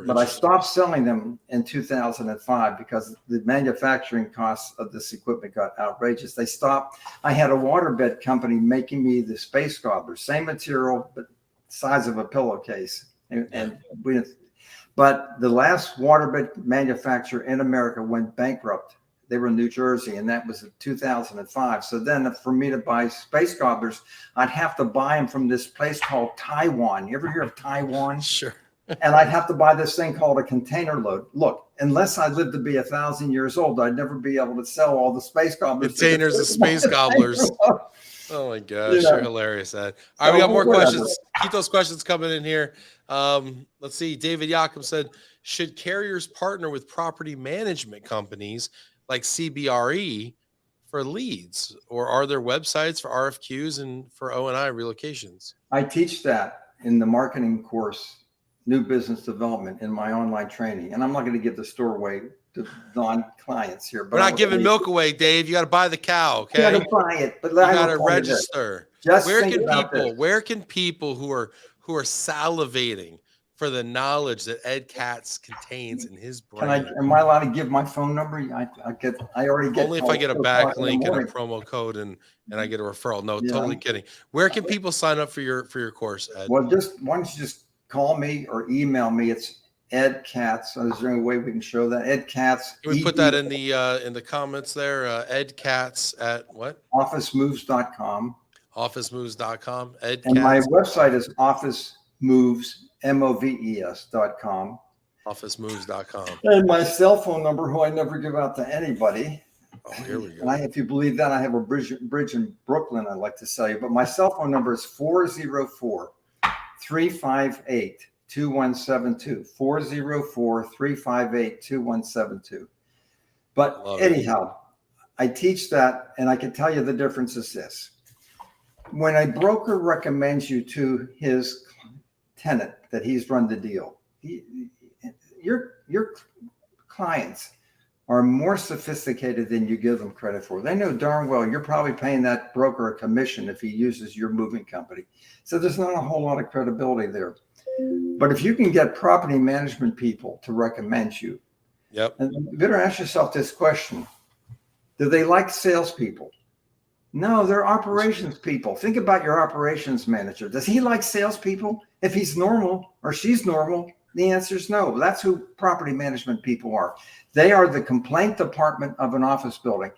But I stopped selling them in 2005 because the manufacturing costs of this equipment got outrageous. They stopped. I had a waterbed company making me the space gobblers, same material, but size of a pillowcase. But the last waterbed manufacturer in America went bankrupt. They were in New Jersey, and that was in 2005. So then for me to buy space gobblers, I'd have to buy them from this place called Taiwan. You ever hear of Taiwan? Sure. And I'd have to buy this thing called a container load. Look, unless I lived to be 1,000 years old, I'd never be able to sell all the space gobblers. Containers of space gobblers. Oh my gosh, you're hilarious, Ed. All right, we got more questions. Keep those questions coming in here. Let's see. David Yakum said, should carriers partner with property management companies like CBRE for leads, or are there websites for RFQs and for O&I relocations? I teach that in the marketing course, New Business Development, in my online training. And I'm not going to give the store away to non-clients here. But we're not giving milk away, Dave. You got to buy the cow, okay? You got to buy it, but you got to register. Where can people who are salivating for the knowledge that Ed Katz contains in his brain? Am I allowed to give my phone number? I already get. Only if I get a backlink and a promo code and I get a referral. No, totally kidding. Where can people sign up for your course, Ed? Well, why don't you just call me or email me? It's Ed Katz. Is there any way we can show that? Ed Katz. Can we put that in the comments there? Ed Katz at what? OfficeMoves.com. OfficeMoves.com. Ed and Katz. my website is OfficeMoves.com. OfficeMoves.com. And my cell phone number, who I never give out to anybody. Oh, here we go. And if you believe that, I have a bridge in Brooklyn I'd like to sell you. But my cell phone number is 404-358-2172. 404-358-2172. But anyhow, I teach that, and I can tell you the difference is this. When a broker recommends you to his tenant that he's run the deal, your clients are more sophisticated than you give them credit for. They know darn well you're probably paying that broker a commission if he uses your moving company. So there's not a whole lot of credibility there. But if you can get property management people to recommend you, and you better ask yourself this question: do they like salespeople? No, they're operations people. Think about your operations manager. Does he like salespeople? If he's normal or she's normal, the answer is no. That's who property management people are. They are the complaint department of an office building.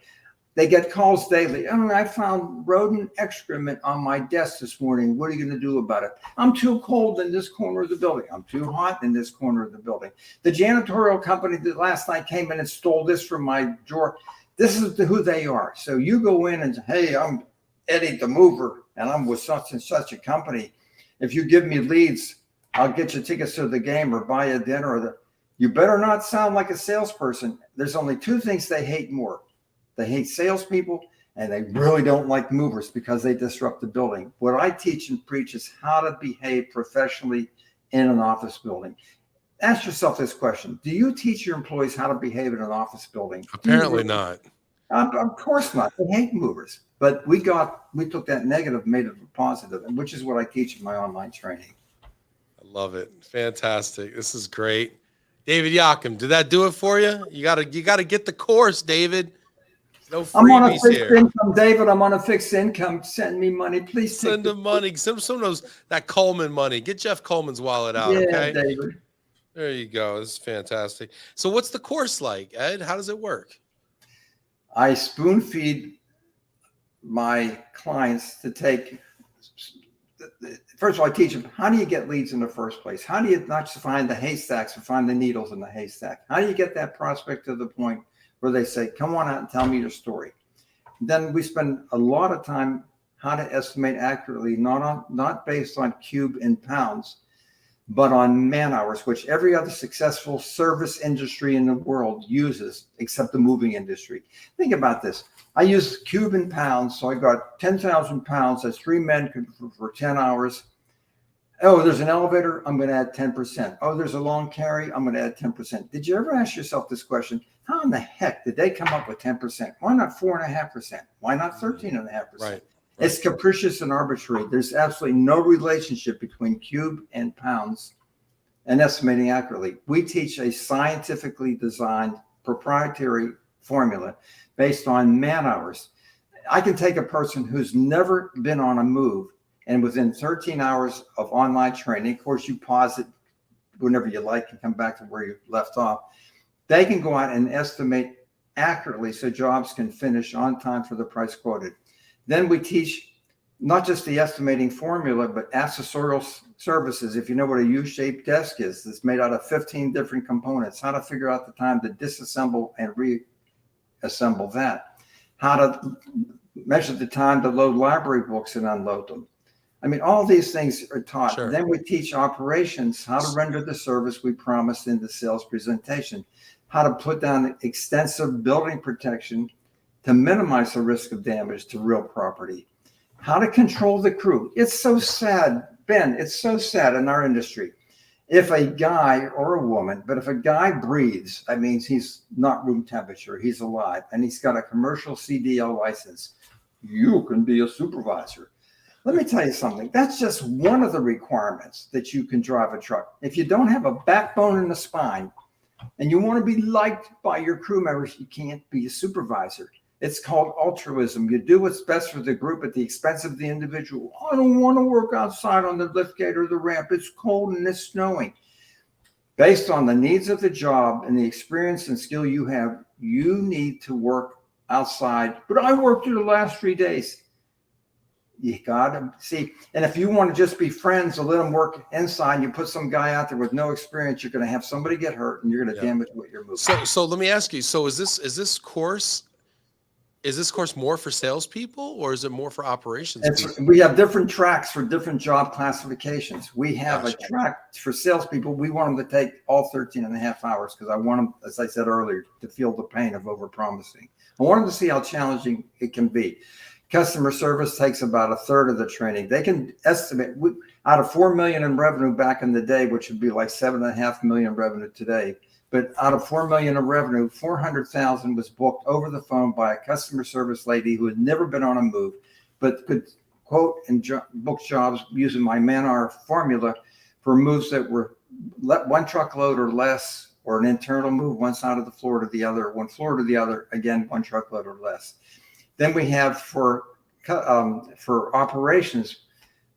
They get calls daily. Oh, I found rodent excrement on my desk this morning. What are you going to do about it? I'm too cold in this corner of the building. I'm too hot in this corner of the building. The janitorial company that last night came in and stole this from my drawer. This is who they are. So you go in and say, hey, I'm Eddie the Mover, and I'm with such and such a company. If you give me leads, I'll get you tickets to the game or buy a dinner. You better not sound like a salesperson. There's only two things they hate more. They hate salespeople, and they really don't like movers because they disrupt the building. What I teach and preach is how to behave professionally in an office building. Ask yourself this question: do you teach your employees how to behave in an office building? Apparently not. Of course not. They hate movers. But we took that negative, made it a positive, which is what I teach in my online training. I love it. Fantastic. This is great. David Yakum, did that do it for you? You gotta get the course, David. No freebies. I'm on a fixed income, David. I'm on a fixed income. Send me money, please. Send him money. Send some of those that Coleman money. Get Jeff Coleman's wallet out. Okay, David. There you go. This is fantastic. So, what's the course like, Ed? How does it work? I spoon feed my clients to take. First of all, I teach them, how do you get leads in the first place? How do you not just find the haystacks and find the needles in the haystack? How do you get that prospect to the point where they say, come on out and tell me your story? Then we spend a lot of time how to estimate accurately, not based on cube and pounds, but on man hours, which every other successful service industry in the world uses, except the moving industry. Think about this. I use cube and pounds, so I got 10,000 pounds. That's 3 men for 10 hours. Oh, there's an elevator, I'm going to add 10%. Oh, there's a long carry, I'm going to add 10%. Did you ever ask yourself this question? How in the heck did they come up with 10%? Why not 4.5%? Why not 13.5%? Right. It's capricious and arbitrary. There's absolutely no relationship between cube and pounds and estimating accurately. We teach a scientifically designed proprietary formula based on man hours. I can take a person who's never been on a move, and within 13 hours of online training, of course, you pause it whenever you like and come back to where you left off. They can go out and estimate accurately so jobs can finish on time for the price quoted. Then we teach not just the estimating formula, but accessorial services. If you know what a U-shaped desk is, it's made out of 15 different components, how to figure out the time to disassemble and reassemble that, how to measure the time to load library books and unload them. I mean, all these things are taught. Sure. Then we teach operations, how to render the service we promised in the sales presentation, how to put down extensive building protection to minimize the risk of damage to real property, how to control the crew. It's so sad, Ben, it's so sad in our industry. If a guy or a woman, but if a guy breathes, that means he's not room temperature, he's alive, and he's got a commercial CDL license, you can be a supervisor. Let me tell you something. That's just one of the requirements that you can drive a truck. If you don't have a backbone in the spine and you want to be liked by your crew members, you can't be a supervisor. It's called altruism. You do what's best for the group at the expense of the individual. I don't want to work outside on the lift gate or the ramp. It's cold and it's snowing. Based on the needs of the job and the experience and skill you have, you need to work outside. But I worked through the last 3 days. You got to see. And if you want to just be friends or let them work inside, you put some guy out there with no experience, you're going to have somebody get hurt and you're going to damage what you're moving. So let me ask you. So is this course more for salespeople or is it more for operations people? We have different tracks for different job classifications. We have Gotcha. a track for salespeople. We want them to take all 13 and a half hours because I want them, as I said earlier, to feel the pain of overpromising. I want them to see how challenging it can be. Customer service takes about a third of the training. They can estimate out of 4 million in revenue back in the day, which would be like 7.5 million revenue today. But out of 4 million in revenue, 400,000 was booked over the phone by a customer service lady who had never been on a move, but could quote and book jobs using my man-hour formula for moves that were one truckload or less, or an internal move, one side of the floor to the other, one floor to the other, again, one truckload or less. Then we have for operations,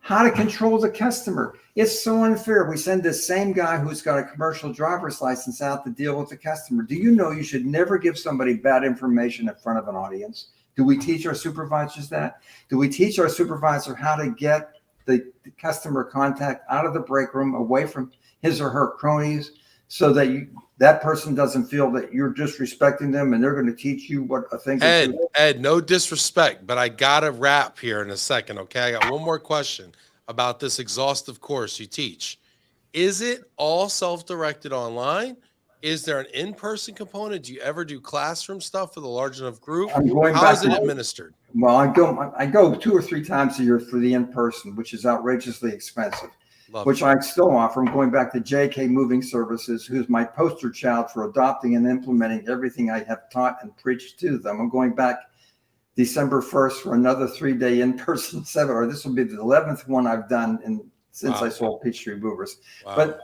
how to control the customer. It's so unfair. We send this same guy who's got a commercial driver's license out to deal with the customer. Do you know you should never give somebody bad information in front of an audience? Do we teach our supervisors that? Do we teach our supervisor how to get the customer contact out of the break room, away from his or her cronies, so that that person doesn't feel that you're disrespecting them and they're going to teach you what a thing is? Ed, no disrespect, but I got to wrap here in a second, okay? I got one more question about this exhaustive course you teach. Is it all self-directed online? Is there an in-person component? Do you ever do classroom stuff for the large enough group? How is it administered? Well, I go 2 or 3 times a year for the in-person, which is outrageously expensive. Which I still offer. I'm going back to JK Moving Services, who's my poster child for adopting and implementing everything I have taught and preached to them. I'm going back December 1st for another 3-day in-person seminar. This will be the 11th one I've done since I sold Peachtree Movers. Wow.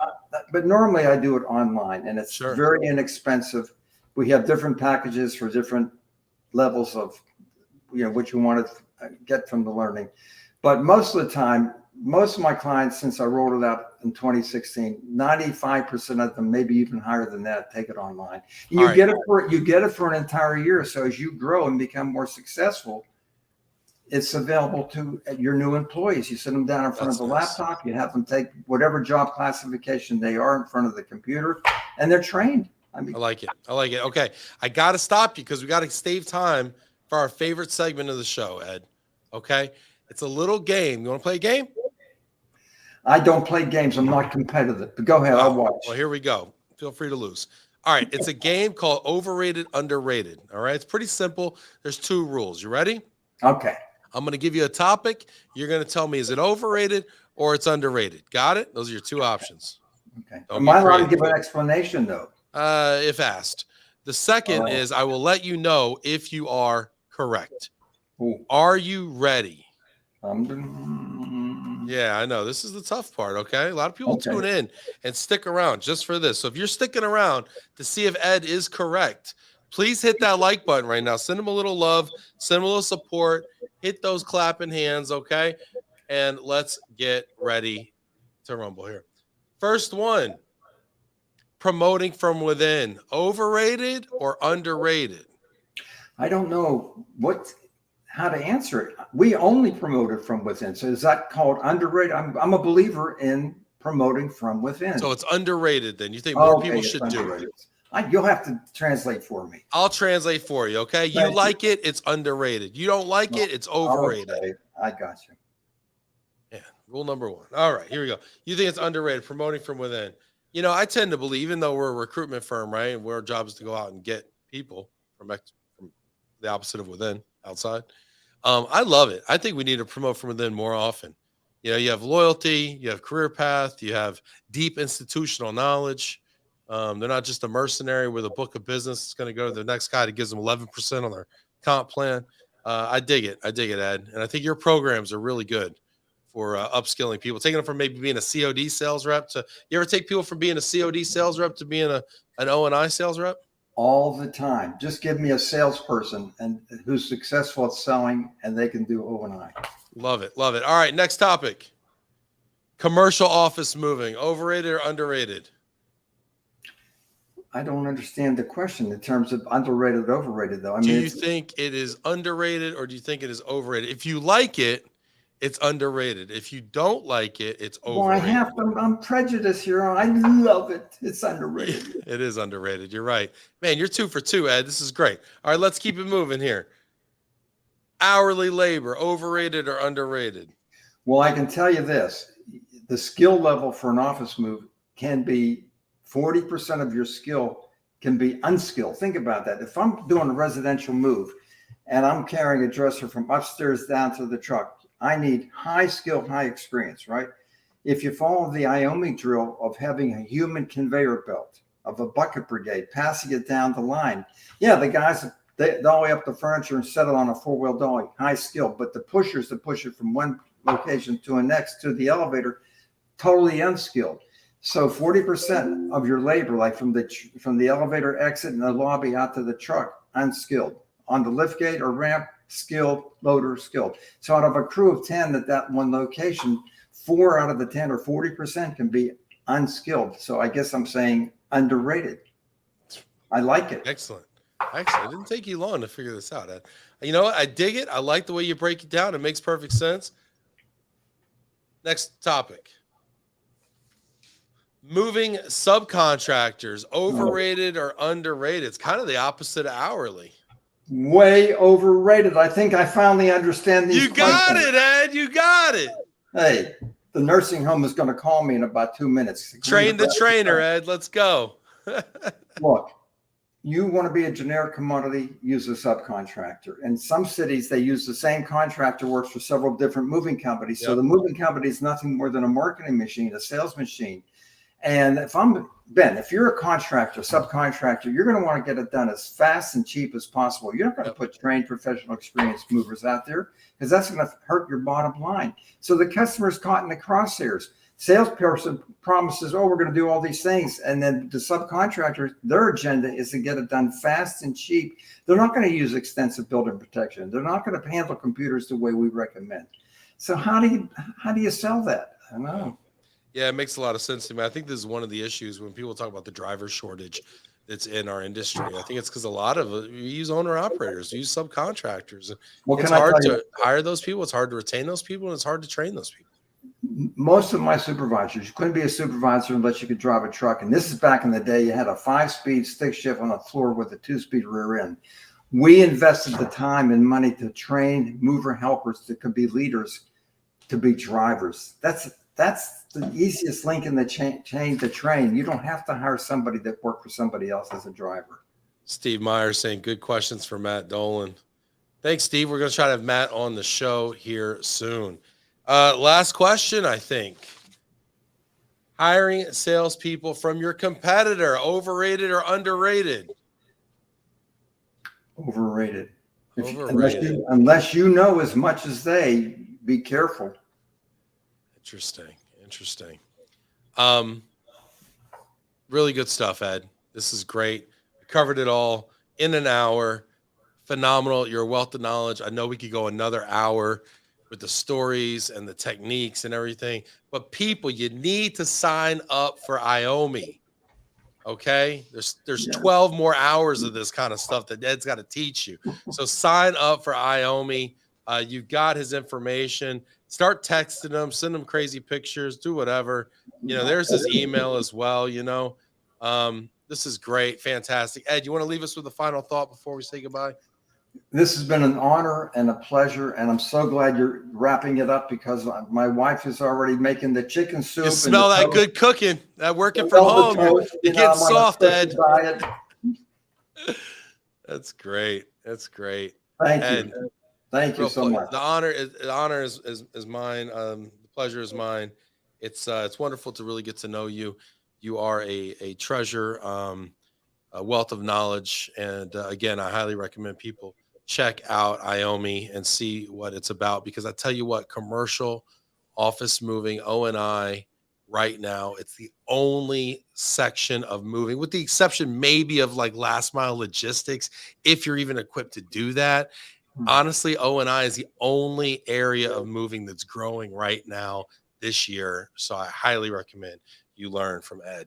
But normally I do it online, and it's very inexpensive. We have different packages for different levels of, what you want to get from the learning. But most of the time, most of my clients, since I rolled it out in 2016, 95% of them, maybe even higher than that, take it online. And you get it for an entire year. So as you grow and become more successful, it's available to your new employees. You sit them down in front of the laptop, you have them take whatever job classification they are in front of the computer, and they're trained. I like it. Okay. I got to stop you because we got to save time for our favorite segment of the show, Ed. Okay. It's a little game. You want to play a game? I don't play games. I'm not competitive. But go ahead. I'll watch. Well, here we go. Feel free to lose. All right. It's a game called Overrated, Underrated. All right. It's pretty simple. There's 2 rules. You ready? Okay. I'm going to give you a topic. You're going to tell me, is it overrated or it's underrated? Got it? Those are your 2 options. Okay. Am I allowed to give an explanation, though? If asked. The second is I will let you know if you are correct. Ooh. Are you ready? Yeah, I know. This is the tough part, okay? A lot of people Okay. tune in and stick around just for this. So if you're sticking around to see if Ed is correct, please hit that like button right now. Send him a little love, send him a little support, hit those clapping hands, okay? And let's get ready to rumble here. First one, promoting from within, overrated or underrated? I don't know how to answer it. We only promoted from within. So is that called underrated? I'm a believer in promoting from within. So it's underrated then. You think more Okay, people it's should do it? underrated. You'll have to translate for me. I'll translate for you, okay? You Thank like it, it's underrated. You don't like it, it's overrated. Okay, I got you. Yeah, rule number one. All right, here we go. You think it's underrated, promoting from within. You know, I tend to believe, even though we're a recruitment firm, right, and our job is to go out and get people from the opposite of within, outside. I love it. I think we need to promote from within more often. You know, you have loyalty, you have career path, you have deep institutional knowledge. They're not just a mercenary with a book of business. It's going to go to the next guy that gives them 11% on their comp plan. I dig it. I dig it, Ed. And I think your programs are really good for upskilling people, taking them from maybe being a COD sales rep to, you ever take people from being a COD sales rep to being an O&I sales rep? All the time. Just give me a salesperson and who's successful at selling, and they can do O&I. Love it. Love it. All right, next topic. Commercial office moving, overrated or underrated? I don't understand the question in terms of underrated, overrated, though. I mean, do you think it is underrated or do you think it is overrated? If you like it, it's underrated. If you don't like it, it's overrated. I'm prejudiced here. I love it. It's underrated. It is underrated. You're right. Man, you're 2 for 2, Ed. This is great. All right, let's keep it moving here. Hourly labor, overrated or underrated? Well, I can tell you this. The skill level for an office move can be 40% of your skill can be unskilled. Think about that. If I'm doing a residential move and I'm carrying a dresser from upstairs down to the truck, I need high skill, high experience, right? If you follow the IOMI drill of having a human conveyor belt, of a bucket brigade, passing it down the line. Yeah, the guys, they dolly up the furniture and set it on a four-wheel dolly, high skill. But the pushers that push it from one location to the next to the elevator, totally unskilled. So 40% of your labor, like from the elevator exit in the lobby out to the truck, unskilled. On the lift gate or ramp, skilled, loader, skilled. So out of a crew of 10 at that one location, 4 out of the 10 or 40% can be unskilled. So I guess I'm saying underrated. I like it. Excellent. Excellent. It didn't take you long to figure this out, Ed. You know what? I dig it. I like the way you break it down. It makes perfect sense. Next topic. Moving subcontractors, overrated or underrated? It's kind of the opposite of hourly. Way overrated. I think I finally understand these. You got it, Ed. You got it. Hey, the nursing home is going to call me in about 2 minutes. Train the trainer, Ed. Let's go. Look, you want to be a generic commodity, use a subcontractor. In some cities, they use the same contractor, works for several different moving companies. Yep. So the moving company is nothing more than a marketing machine, a sales machine. And if you're a contractor, subcontractor, you're going to want to get it done as fast and cheap as possible. You're not going to put trained, professional, experienced movers out there because that's going to hurt your bottom line. So the customer's caught in the crosshairs. Salesperson promises, oh, we're going to do all these things. And then the subcontractor, their agenda is to get it done fast and cheap. They're not going to use extensive building protection. They're not going to handle computers the way we recommend. So how do you sell that? I don't know. Yeah, it makes a lot of sense to me. I think this is one of the issues when people talk about the driver shortage that's in our industry. I think it's because a lot of we use owner operators, we use subcontractors. It's hard to hire those people. It's hard to retain those people, and it's hard to train those people. Most of my supervisors, you couldn't be a supervisor unless you could drive a truck. And this is back in the day, you had a 5-speed stick shift on the floor with a 2-speed rear end. We invested the time and money to train mover helpers that could be leaders, to be drivers. That's the easiest link in the chain to train. You don't have to hire somebody that worked for somebody else as a driver. Steve Meyer saying good questions for Matt Dolan. Thanks, Steve. We're going to try to have Matt on the show here soon. Last question, I think. Hiring salespeople from your competitor, overrated or underrated? Overrated. Overrated. Unless you know as much as they, be careful. Interesting. Really good stuff, Ed. This is great. We covered it all in an hour. Phenomenal. You're a wealth of knowledge. I know we could go another hour with the stories and the techniques and everything, but people, you need to sign up for IOMI. Okay, there's 12 more hours of this kind of stuff that Ed's got to teach you. So sign up for IOMI. You've got his information. Start texting him, send him crazy pictures, do whatever. There's his email as well. This is great, fantastic. Ed, you want to leave us with a final thought before we say goodbye? This has been an honor and a pleasure, and I'm so glad you're wrapping it up because my wife is already making the chicken soup. You smell that good cooking, that working from home. You're getting soft, Ed. That's great. Thank you. Thank you so much. The honor is mine. The pleasure is mine. It's wonderful to really get to know you. You are a treasure, a wealth of knowledge, and again, I highly recommend people check out IOMI and see what it's about, because I tell you what, commercial office moving, O&I right now, it's the only section of moving, with the exception maybe of like last mile logistics, if you're even equipped to do that. Honestly, O&I is the only area of moving that's growing right now this year. So I highly recommend you learn from Ed.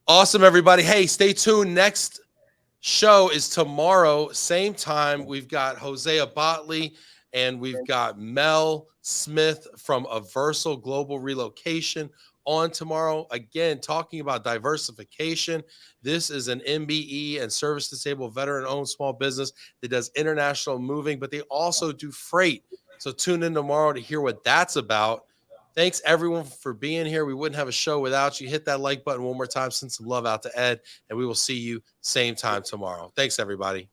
Awesome, everybody. Hey, stay tuned. Next show is tomorrow, same time. We've got Hosea Botley and we've got Mel Smith from Aversal Global Relocation on tomorrow. Again, talking about diversification. This is an MBE and service disabled veteran-owned small business that does international moving, but they also do freight. So tune in tomorrow to hear what that's about. Thanks, everyone, for being here. We wouldn't have a show without you. Hit that like button one more time. Send some love out to Ed, and we will see you same time tomorrow. Thanks, everybody.